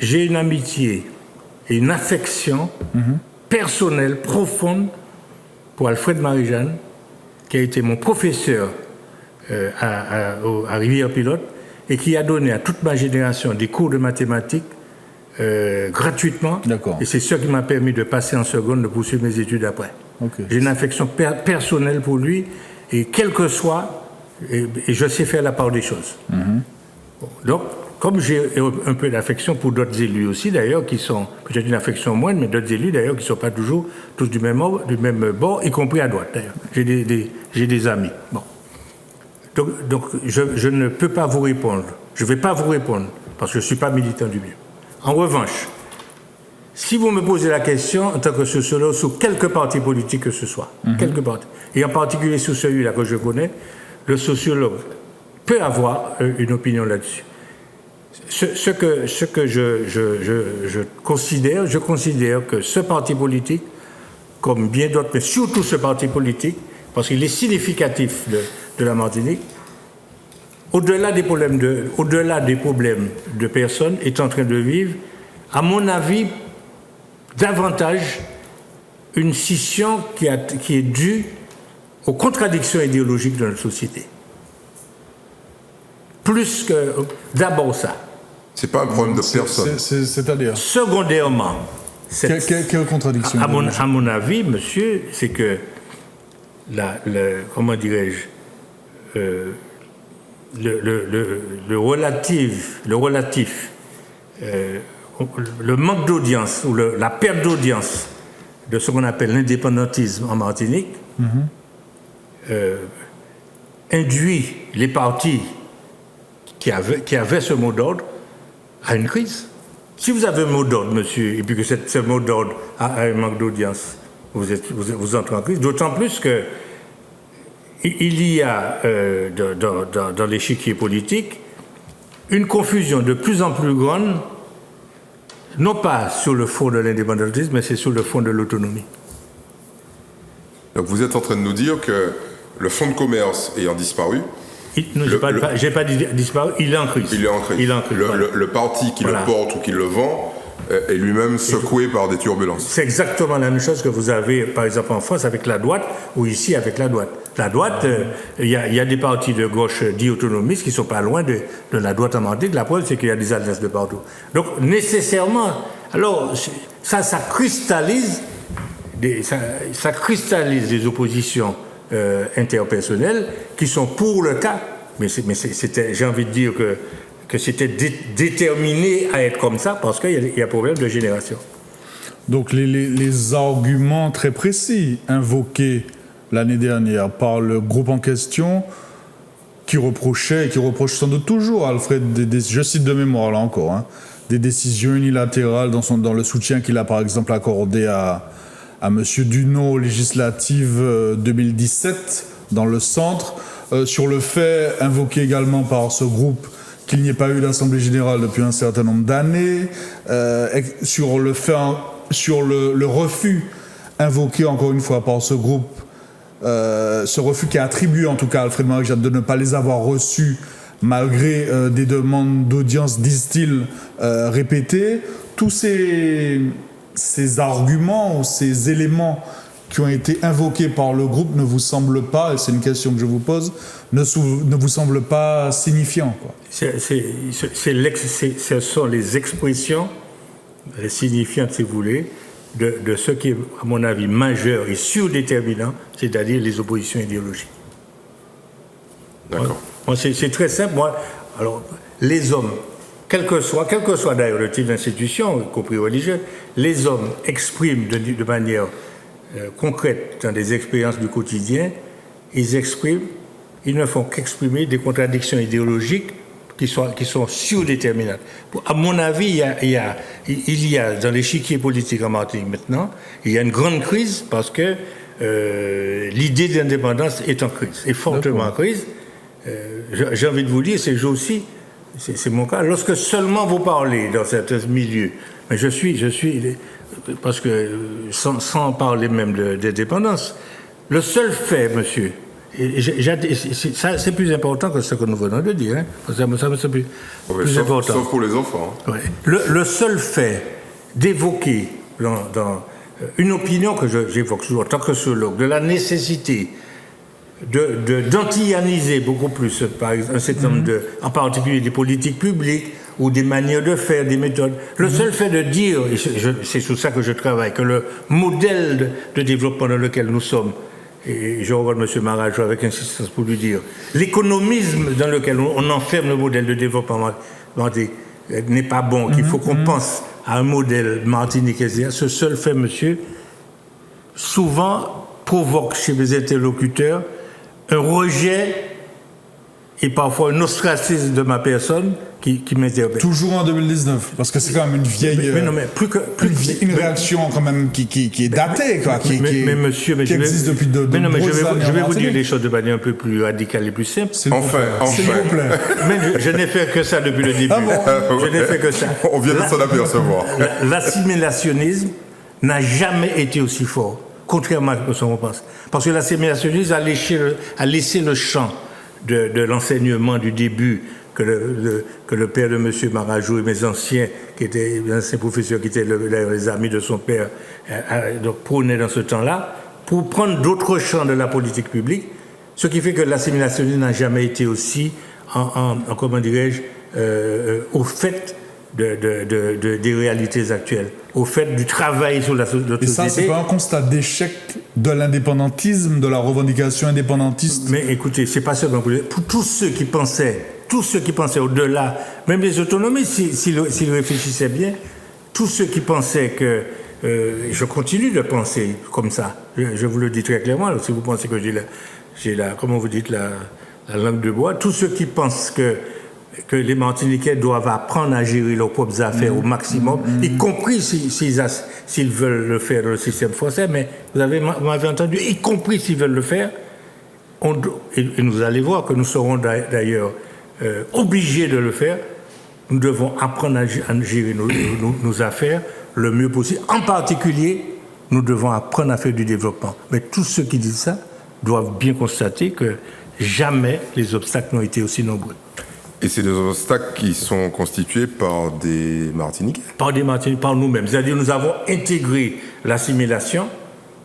J'ai une amitié et une affection personnelle profonde pour Alfred Marie-Jeanne, qui a été mon professeur à Rivière-Pilote et qui a donné à toute ma génération des cours de mathématiques gratuitement. D'accord. Et c'est ce qui m'a permis de passer en seconde, de poursuivre mes études après. Okay. J'ai une affection personnelle pour lui, et quel que soit, et je sais faire la part des choses. Bon, donc, comme j'ai un peu d'affection pour d'autres élus aussi, d'ailleurs, qui sont peut-être une affection moindre, mais d'autres élus, d'ailleurs, qui ne sont pas toujours tous du même bord, y compris à droite, d'ailleurs. J'ai des amis. Bon. Donc je ne peux pas vous répondre. Je ne vais pas vous répondre, parce que je ne suis pas militant du mieux. En revanche, si vous me posez la question en tant que sociologue sur quelque parti politique que ce soit, quelque parti, et en particulier sur celui-là que je connais, le sociologue peut avoir une opinion là-dessus. Ce que je considère que ce parti politique, comme bien d'autres, mais surtout ce parti politique, parce qu'il est significatif de la Martinique, au-delà des problèmes de personnes, est en train de vivre, à mon avis, davantage une scission qui est due aux contradictions idéologiques de notre société. Plus que d'abord ça. C'est pas un problème de personne. C'est-à-dire secondairement. Quelle contradiction? À mon avis, monsieur, c'est que comment dirais-je, le manque d'audience ou la perte d'audience de ce qu'on appelle l'indépendantisme en Martinique induit les partis qui avaient ce mot d'ordre à une crise. Si vous avez un mot d'ordre, monsieur, et puis que ce mot d'ordre a un manque d'audience, vous entrez en crise, d'autant plus que il y a dans l'échiquier politique une confusion de plus en plus grande, non pas sur le fond de l'indépendantisme, mais c'est sur le fond de l'autonomie. Donc vous êtes en train de nous dire que le fonds de commerce ayant disparu... j'ai pas dit disparu, il est en crise. Il est en crise. Le parti qui le porte ou qui le vend est lui-même secoué par des turbulences. C'est exactement la même chose que vous avez, par exemple, en France avec la droite ou ici avec la droite. La droite, il y a des partis de gauche dits autonomistes qui ne sont pas loin de la droite en Martinique. La preuve, c'est qu'il y a des alliances de partout. Donc, nécessairement, alors, ça cristallise des oppositions interpersonnelles qui sont pour le cas, mais j'ai envie de dire que c'était déterminé à être comme ça parce qu'il y a un problème de génération. Donc les arguments très précis invoqués l'année dernière par le groupe en question qui reproche sans doute toujours à Alfred, je cite de mémoire là encore, des décisions unilatérales dans le soutien qu'il a par exemple accordé à M. Duno aux législatives 2017 dans le centre, sur le fait invoqué également par ce groupe qu'il n'y ait pas eu d'Assemblée générale depuis un certain nombre d'années, sur le refus invoqué encore une fois par ce groupe, ce refus qui est attribué en tout cas à Alfred Marie-Jeanne de ne pas les avoir reçus malgré des demandes d'audience, disent-ils, répétées. Tous ces arguments ou ces éléments qui ont été invoqués par le groupe ne vous semblent pas, et c'est une question que je vous pose, ne vous semblent pas signifiants, quoi. Ce sont les expressions signifiantes, si vous voulez, de ce qui est, à mon avis, majeur et surdéterminant, c'est-à-dire les oppositions idéologiques. D'accord. Moi, c'est très simple. Moi, alors, les hommes, quel que soit d'ailleurs le type d'institution, y compris religieuse, les hommes expriment de manière concrète dans des expériences du quotidien, ils ne font qu'exprimer des contradictions idéologiques qui sont surdéterminantes. À mon avis, il y a dans l'échiquier politique en Martinique maintenant, il y a une grande crise parce que l'idée d'indépendance est en crise, est fortement en crise. J'ai envie de vous dire, ces jours-ci, c'est mon cas, lorsque seulement vous parlez dans certains milieux, mais je suis parce que sans parler même d'indépendance, le seul fait, monsieur, c'est plus important que ce que nous venons de dire, hein, c'est plus important. Sauf pour les enfants. Hein. Ouais. Le seul fait d'évoquer dans une opinion que j'évoque toujours en tant que sociologue, de la nécessité d'antillaniser beaucoup plus par exemple, un certain nombre en particulier des politiques publiques ou des manières de faire, des méthodes. Le seul fait de dire, et c'est sur ça que je travaille, que le modèle de développement dans lequel nous sommes, et je regarde M. Marajo avec insistance pour lui dire, l'économisme dans lequel on enferme le modèle de développement n'est pas bon, qu'il faut qu'on pense à un modèle martiniquais. Ce seul fait, monsieur, souvent provoque chez mes interlocuteurs un rejet et parfois un ostracisme de ma personne qui m'interpelle. Toujours en 2019, parce que c'est quand même une vieille, une réaction quand même qui est datée, quoi, qui existe depuis de nombreuses années. Je vais vous dire les choses de manière un peu plus radicale et plus simple. Enfin. S'il vous plaît. Mais je n'ai fait que ça depuis le début. Ah bon? Je n'ai fait que ça. On vient de s'en apercevoir. L'assimilationnisme n'a jamais été aussi fort, contrairement à ce qu'on pense. Parce que l'assimilationnisme a laissé le champ de l'enseignement du début que le père de M. Marajo et mes anciens, qui étaient les anciens professeurs, qui étaient les amis de son père, donc prônaient dans ce temps-là, pour prendre d'autres champs de la politique publique, ce qui fait que l'assimilationnisme n'a jamais été aussi, comment dirais-je, au fait des réalités actuelles, au fait du travail sur la société. Et ça, c'est pas un constat d'échec de l'indépendantisme, de la revendication indépendantiste? Mais écoutez, c'est pas seulement pour tous ceux qui pensaient au-delà, même les autonomies, s'ils réfléchissaient bien, tous ceux qui pensaient que, je continue de penser comme ça, je vous le dis très clairement, alors si vous pensez que j'ai la comment vous dites, la langue de bois, tous ceux qui pensent que les Martiniquais doivent apprendre à gérer leurs propres affaires au maximum, y compris s'ils veulent le faire dans le système français, mais vous m'avez entendu, y compris s'ils veulent le faire, et nous allez voir que nous serons d'ailleurs obligés de le faire. Nous devons apprendre à gérer nos affaires le mieux possible. En particulier, nous devons apprendre à faire du développement. Mais tous ceux qui disent ça doivent bien constater que jamais les obstacles n'ont été aussi nombreux. Et c'est des obstacles qui sont constitués par des Martiniquais? Par des Martiniquais, par nous-mêmes. C'est-à-dire nous avons intégré l'assimilation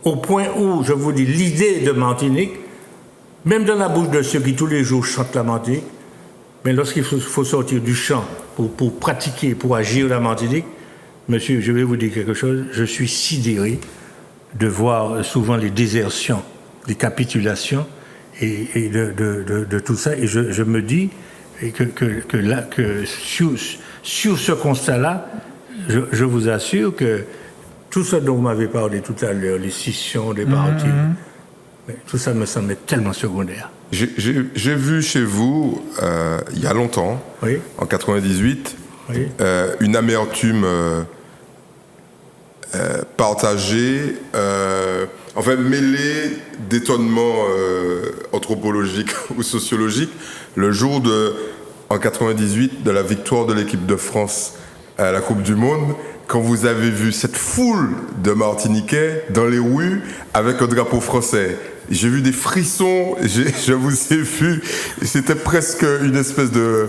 au point où, je vous dis, l'idée de Martinique, même dans la bouche de ceux qui tous les jours chantent la Martinique, mais lorsqu'il faut sortir du chant pour pratiquer, pour agir la Martinique, monsieur, je vais vous dire quelque chose, je suis sidéré de voir souvent les désertions, les capitulations et de tout ça. Et je me dis que sur ce constat-là, je vous assure que tout ce dont vous m'avez parlé tout à l'heure, les scissions, les partis, tout ça me semble tellement secondaire. J'ai vu chez vous, il y a longtemps, oui. En 98, oui. Une amertume partagée, enfin mêlée d'étonnement anthropologique ou sociologique, le jour en 98 de la victoire de l'équipe de France à la Coupe du Monde, quand vous avez vu cette foule de Martiniquais dans les rues avec un drapeau français. J'ai vu des frissons, je vous ai vu, c'était presque une espèce de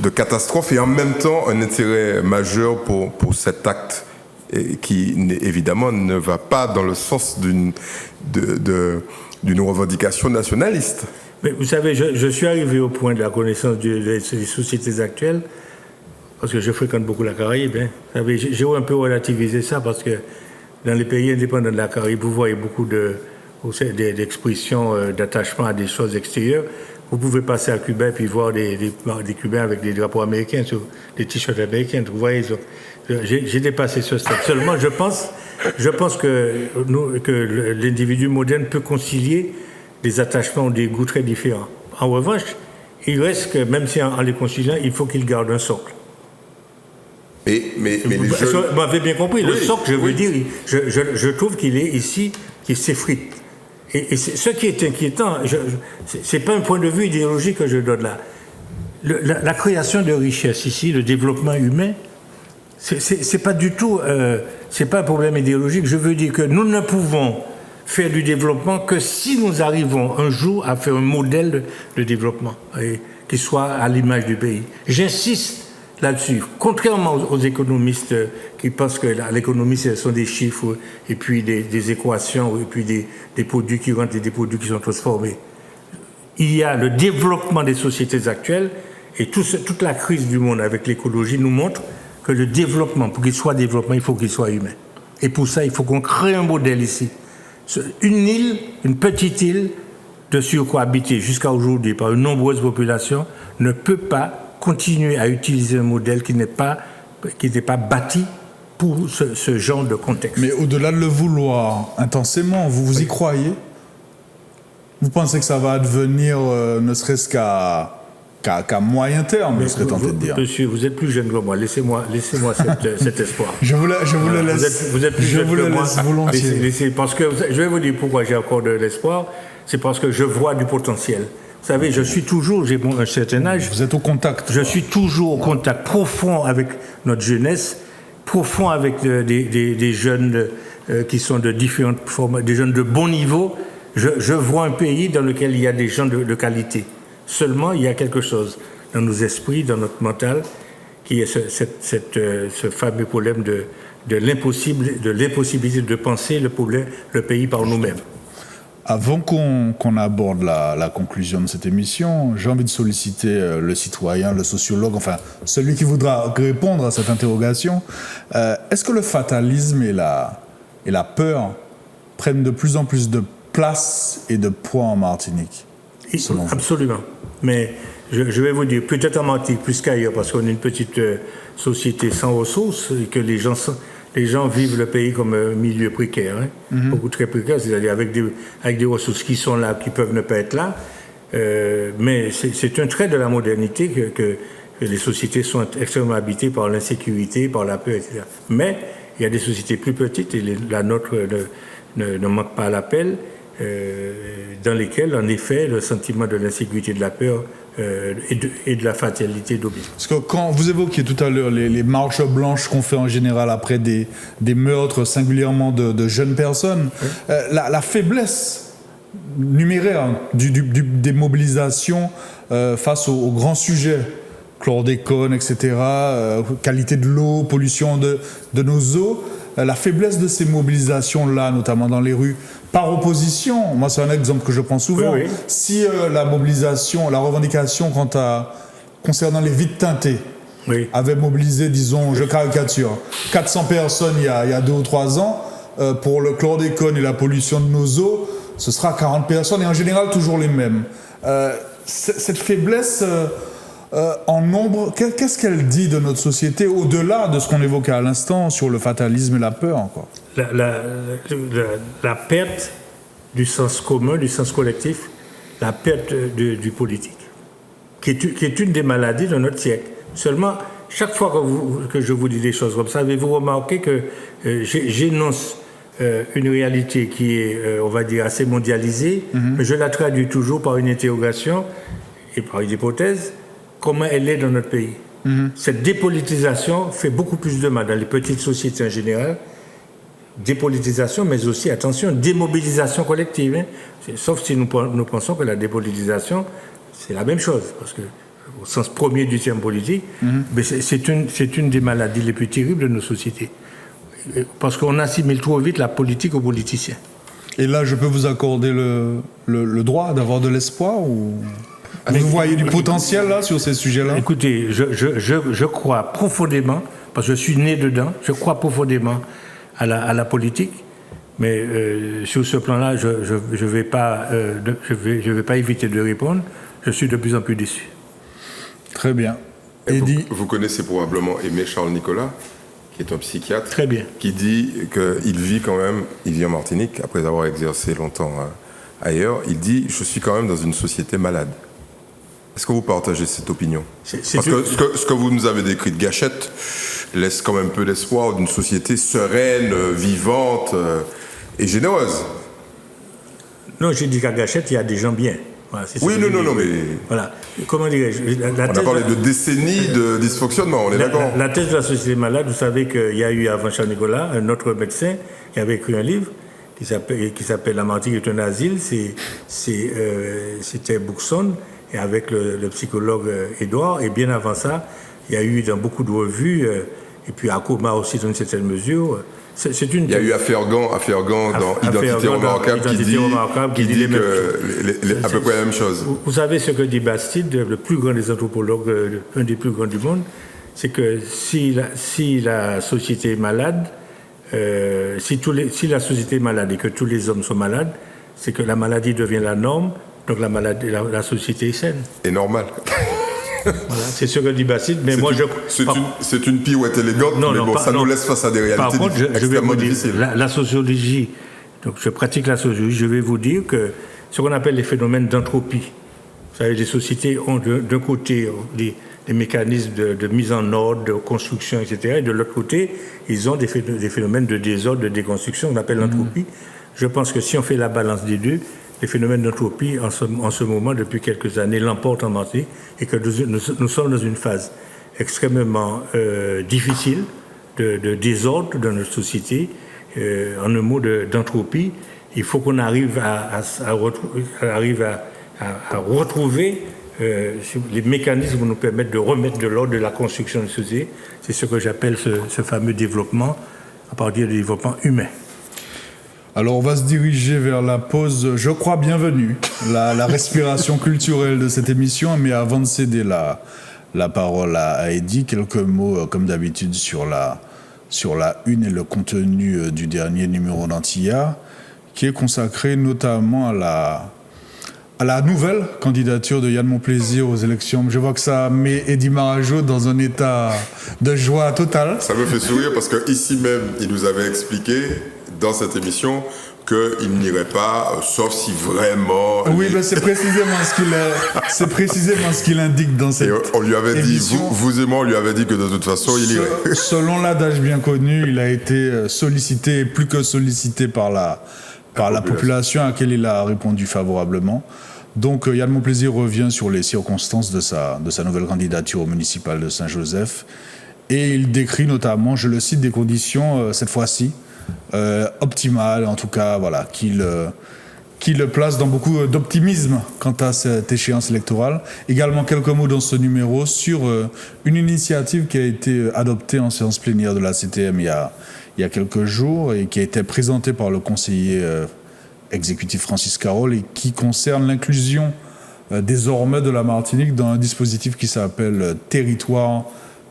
catastrophe et en même temps un intérêt majeur pour cet acte et qui évidemment ne va pas dans le sens d'une revendication nationaliste. Mais vous savez, je suis arrivé au point de la connaissance des sociétés actuelles, parce que je fréquente beaucoup la Caraïbe. Hein. Vous savez, j'ai un peu relativisé ça, parce que dans les pays indépendants de la Caraïbe, vous voyez beaucoup d'expressions d'attachement à des choses extérieures. Vous pouvez passer à Cuba et puis voir des Cubains avec des drapeaux américains, sur des t-shirts américains. Vous voyez, j'ai dépassé ce stade. Seulement, je pense que l'individu moderne peut concilier des attachements ou des goûts très différents. En revanche, il reste que, même si en les conciliant, il faut qu'il garde un socle. Mais les jeunes... Vous m'avez bien compris, le socle, je veux dire, je trouve qu'il est ici, qu'il s'effrite. Et ce qui est inquiétant, c'est pas un point de vue idéologique que je donne là. La création de richesses ici, le développement humain, c'est pas du tout, c'est pas un problème idéologique. Je veux dire que nous ne pouvons faire du développement que si nous arrivons un jour à faire un modèle de développement qui soit à l'image du pays. J'insiste là-dessus. Contrairement aux économistes qui pensent que l'économie, ce sont des chiffres et puis des équations et puis des produits qui rentrent et des produits qui sont transformés. Il y a le développement des sociétés actuelles et toute la crise du monde avec l'écologie nous montre que le développement, pour qu'il soit développement, il faut qu'il soit humain. Et pour ça, il faut qu'on crée un modèle ici. Une île, une petite île, de surcroît habitée jusqu'à aujourd'hui par une nombreuse population, ne peut pas continuer à utiliser un modèle qui n'est pas bâti pour ce genre de contexte. Mais au-delà de le vouloir intensément, vous y croyez? Vous pensez que ça va advenir ne serait-ce qu'à moyen terme, je serais tenté de dire. Monsieur, vous êtes plus jeune que moi. Laissez-moi cet espoir. Je vous le laisse. Vous êtes plus jeune que moi. Volontiers. Parce que je vais vous dire pourquoi j'ai encore de l'espoir. C'est parce que je vois du potentiel. Vous savez, j'ai un certain âge. Vous êtes au contact. Je suis toujours au contact profond avec notre jeunesse, profond avec des jeunes qui sont de différentes formes, des jeunes de bon niveau. Je vois un pays dans lequel il y a des gens de qualité. Seulement, il y a quelque chose dans nos esprits, dans notre mental, qui est ce fameux problème de l'impossibilité de penser le pays par nous-mêmes. Avant qu'on aborde la conclusion de cette émission, j'ai envie de solliciter le citoyen, le sociologue, enfin celui qui voudra répondre à cette interrogation. Est-ce que le fatalisme et la peur prennent de plus en plus de place et de poids en Martinique? Absolument. Mais je vais vous dire, peut-être en Martinique plus qu'ailleurs, parce qu'on est une petite société sans ressources et que les gens vivent le pays comme un milieu précaire, hein, beaucoup très précaire, c'est-à-dire avec des ressources qui sont là, qui peuvent ne pas être là. Mais c'est un trait de la modernité que les sociétés sont extrêmement habitées par l'insécurité, par la peur, etc. Mais il y a des sociétés plus petites, et la nôtre ne manque pas à l'appel, dans lesquelles, en effet, le sentiment de l'insécurité, de la peur et de la fatalité domine. Parce que quand vous évoquiez tout à l'heure les marches blanches qu'on fait en général après des meurtres, singulièrement de jeunes personnes, la faiblesse numéraire des mobilisations face aux grands sujets, chlordécone, etc., qualité de l'eau, pollution de nos eaux, la faiblesse de ces mobilisations-là, notamment dans les rues, par opposition, moi c'est un exemple que je prends souvent, oui. Si la mobilisation, la revendication concernant les vitres teintées avait mobilisé, disons, je caricature, 400 personnes il y a 2 ou 3 ans, pour le chlordécone et la pollution de nos eaux, ce sera 40 personnes, et en général toujours les mêmes. Cette faiblesse en nombre, qu'est-ce qu'elle dit de notre société, au-delà de ce qu'on évoquait à l'instant sur le fatalisme et la peur encore? La perte du sens commun, du sens collectif, la perte du politique, qui est une des maladies de notre siècle. Seulement, chaque fois que je vous dis des choses comme ça, avez-vous remarqué que j'énonce une réalité qui est, on va dire, assez mondialisée, mais je la traduis toujours par une interrogation et par une hypothèse, comment elle est dans notre pays. Cette dépolitisation fait beaucoup plus de mal dans les petites sociétés en général, dépolitisation, mais aussi, attention, démobilisation collective. Hein. Sauf si nous pensons que la dépolitisation, c'est la même chose, parce que au sens premier du terme politique, mais c'est une des maladies les plus terribles de nos sociétés. parce qu'on assimile trop vite la politique aux politiciens. Et là, je peux vous accorder le droit d'avoir de l'espoir ou vous voyez du potentiel là sur ces sujets-là? Écoutez, je crois profondément, parce que je suis né dedans, je crois profondément à la politique, mais sur ce plan-là, je ne vais pas éviter de répondre. Je suis de plus en plus déçu. Très bien. Vous connaissez probablement Aimé Charles Nicolas, qui est un psychiatre. Très bien. Qui dit qu'il vit en Martinique, après avoir exercé longtemps ailleurs, il dit « Je suis quand même dans une société malade ». Est-ce que vous partagez cette opinion? Parce que ce que vous nous avez décrit de Gâchette laisse quand même peu d'espoir d'une société sereine, vivante et généreuse. Non, j'ai dit qu'à Gâchette, il y a des gens bien. Voilà, oui, non, mais... Voilà. Comment dirais-je? On a parlé de décennies de dysfonctionnement, on est d'accord. La thèse de la société malade, vous savez qu'il y a eu avant Charles Nicolas un autre médecin qui avait écrit un livre qui s'appelle La Martinique est un asile. C'était Bookson, et avec le psychologue Édouard. Et bien avant ça, il y a eu dans beaucoup de revues, et puis Akoma aussi dans une certaine mesure. Il y a eu Affaire Gant dans Identité remarquable qui dit à peu près la même chose. Vous savez ce que dit Bastide, le plus grand des anthropologues, un des plus grands du monde, c'est que si la société est malade, si la société est malade et que tous les hommes sont malades, c'est que la maladie devient la norme, donc la société est saine. Et normale. Voilà, c'est ce que dit Bastide, mais c'est une pirouette élégante, ça nous laisse face à des réalités extrêmement difficiles. La sociologie, donc je pratique la sociologie, je vais vous dire que ce qu'on appelle les phénomènes d'entropie, vous savez, les sociétés ont d'un côté des mécanismes de mise en ordre, de construction, etc., et de l'autre côté, ils ont des phénomènes de désordre, de déconstruction, qu'on appelle l'entropie. Je pense que si on fait la balance des deux, les phénomènes d'entropie, en ce moment, depuis quelques années, l'emportent en Martinique et que nous sommes dans une phase extrêmement difficile de désordre dans notre société, en un mot d'entropie. Il faut qu'on arrive à retrouver les mécanismes qui nous permettent de remettre de l'ordre de la construction de la société. C'est ce que j'appelle ce fameux développement à partir du développement humain. Alors, on va se diriger vers la pause, je crois, bienvenue, la respiration culturelle de cette émission. Mais avant de céder la parole à Eddy, quelques mots, comme d'habitude, sur la une et le contenu du dernier numéro d'Antilla, qui est consacré notamment à la nouvelle candidature de Yann Monplaisir aux élections. Je vois que ça met Eddy Marajo dans un état de joie totale. Ça me fait sourire parce qu'ici même, il nous avait expliqué dans cette émission qu'il n'irait pas, sauf si vraiment... Oui, ben c'est précisément ce qu'il indique dans cette émission. On lui avait dit, vous et moi, on lui avait dit que de toute façon, il irait. Selon l'adage bien connu, il a été sollicité, plus que sollicité par la population à laquelle il a répondu favorablement. Donc Yann Monplaisir revient sur les circonstances de sa nouvelle candidature au municipal de Saint-Joseph et il décrit notamment, je le cite, des conditions, cette fois-ci, optimales, en tout cas, voilà, qui le place dans beaucoup d'optimisme quant à cette échéance électorale. Également quelques mots dans ce numéro sur une initiative qui a été adoptée en séance plénière de la CTM il y a quelques jours et qui a été présentée par le conseiller exécutif Francis Carole et qui concerne l'inclusion désormais de la Martinique dans un dispositif qui s'appelle Territoire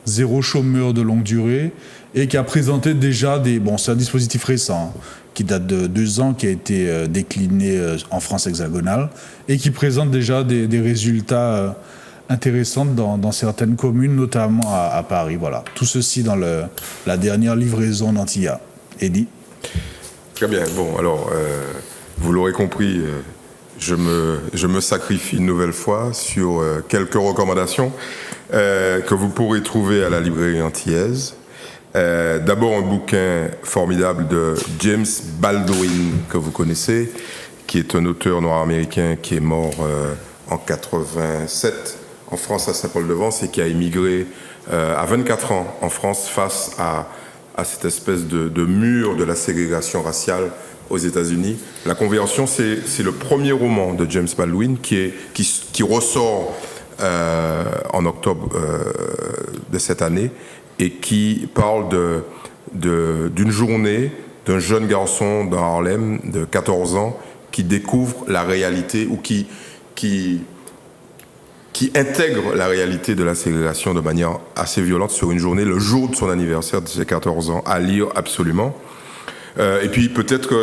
zéro chômeur de longue durée et qui a présenté déjà c'est un dispositif récent qui date de 2 ans, qui a été décliné en France hexagonale et qui présente déjà des résultats intéressants dans certaines communes, notamment à Paris. Voilà. Tout ceci dans la dernière livraison d'Antilla. Eddy. Très bien. Bon, alors, vous l'aurez compris, je me sacrifie une nouvelle fois sur quelques recommandations que vous pourrez trouver à la librairie antillaise. D'abord un bouquin formidable de James Baldwin, que vous connaissez, qui est un auteur noir américain qui est mort en 87 en France à Saint-Paul-de-Vence et qui a émigré à 24 ans en France face à cette espèce de mur de la ségrégation raciale aux États-Unis. La Conversion, c'est le premier roman de James Baldwin qui ressort en octobre de cette année et qui parle d'une journée d'un jeune garçon dans Harlem de 14 ans qui découvre la réalité ou qui intègre la réalité de la ségrégation de manière assez violente sur une journée, le jour de son anniversaire de ses 14 ans, à lire absolument. Et puis peut-être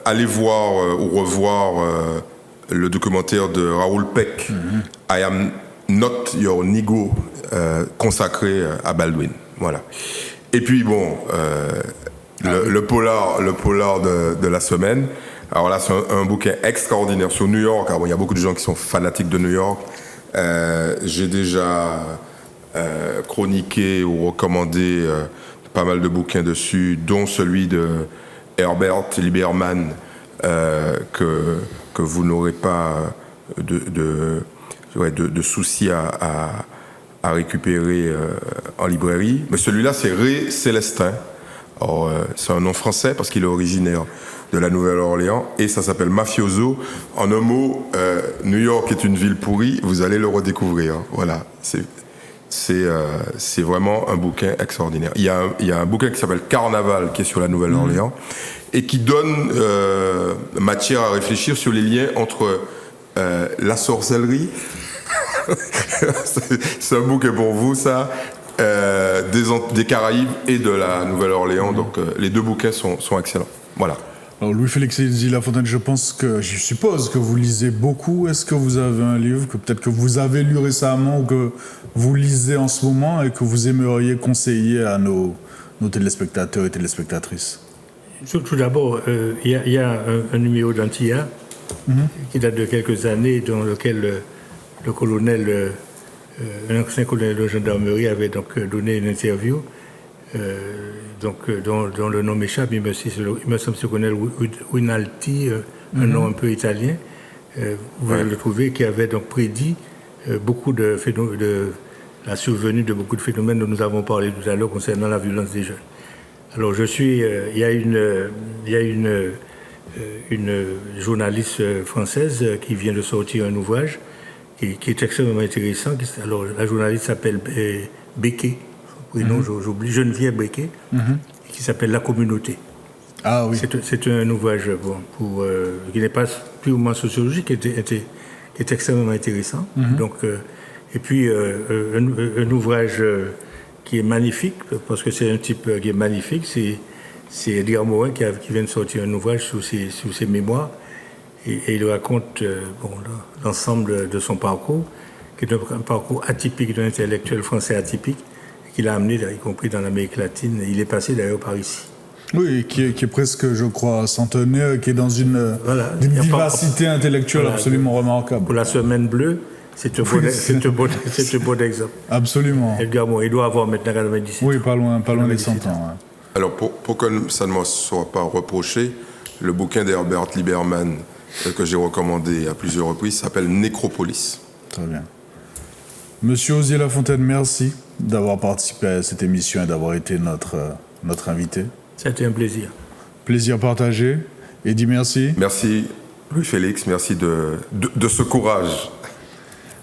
aller voir ou revoir le documentaire de Raoul Peck, I Am Not Your Negro, consacré à Baldwin. Voilà. Et puis bon, le polar de la semaine. Alors là, c'est un bouquin extraordinaire sur New York. Alors, il y a beaucoup de gens qui sont fanatiques de New York. J'ai déjà chroniqué ou recommandé pas mal de bouquins dessus, dont celui de Herbert Lieberman, que vous n'aurez pas de soucis à récupérer en librairie. Mais celui-là, c'est Ray Célestin. Alors, c'est un nom français parce qu'il est originaire de la Nouvelle-Orléans et ça s'appelle Mafioso. En un mot, New York est une ville pourrie, vous allez le redécouvrir. Voilà, c'est vraiment un bouquin extraordinaire. Il y a un bouquin qui s'appelle Carnaval qui est sur la Nouvelle-Orléans et qui donne matière à réfléchir sur les liens entre la sorcellerie. C'est un bouquin pour vous, ça. Des Caraïbes et de la Nouvelle-Orléans. Donc les deux bouquins sont excellents. Voilà. Alors Louis-Félix Lafontaine, je suppose que vous lisez beaucoup. Est-ce que vous avez un livre que peut-être que vous avez lu récemment ou que vous lisez en ce moment et que vous aimeriez conseiller à nos téléspectateurs et téléspectatrices? Tout d'abord, il y a un numéro d'Antilla qui date de quelques années dans lequel le colonel, un ancien colonel de gendarmerie avait donc donné une interview. Dont le nom m'échappe, il me semble que c'est le colonel Winalti, un nom un peu italien, vous allez le trouver, qui avait donc prédit beaucoup de la survenue de beaucoup de phénomènes dont nous avons parlé tout à l'heure concernant la violence des jeunes. Alors il y a une journaliste française qui vient de sortir un ouvrage qui est extrêmement intéressant. Alors la journaliste s'appelle Becquet. Oui, non, j'oublie, Geneviève Becquet, qui s'appelle La Communauté. Ah oui. C'est un ouvrage qui n'est pas purement sociologique, qui est extrêmement intéressant. Donc, et puis, un ouvrage qui est magnifique, parce que c'est un type qui est magnifique, c'est Edgar Morin qui vient de sortir un ouvrage sous ses mémoires, et il raconte l'ensemble de son parcours, qui est un parcours atypique d'un intellectuel français atypique, qu'il a amené, y compris dans l'Amérique latine. Il est passé d'ailleurs par ici. Oui, qui est presque, je crois, centenaire, qui est dans une vivacité intellectuelle absolument remarquable. Pour la Semaine bleue, c'est un bon exemple. Absolument. Edgar Morin, il doit avoir maintenant 97 ans. Oui, pas loin des 100 ans. Ouais. Alors, pour que ça ne me soit pas reproché, le bouquin d'Herbert Lieberman que j'ai recommandé à plusieurs reprises s'appelle Nécropolis. Très bien. Monsieur Osier Lafontaine, merci d'avoir participé à cette émission et d'avoir été notre invité. C'était un plaisir. Plaisir partagé. Eddy, merci. Merci Louis-Félix, merci de ce courage.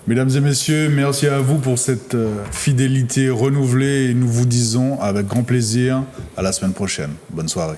Mesdames et messieurs, merci à vous pour cette fidélité renouvelée et nous vous disons avec grand plaisir à la semaine prochaine. Bonne soirée.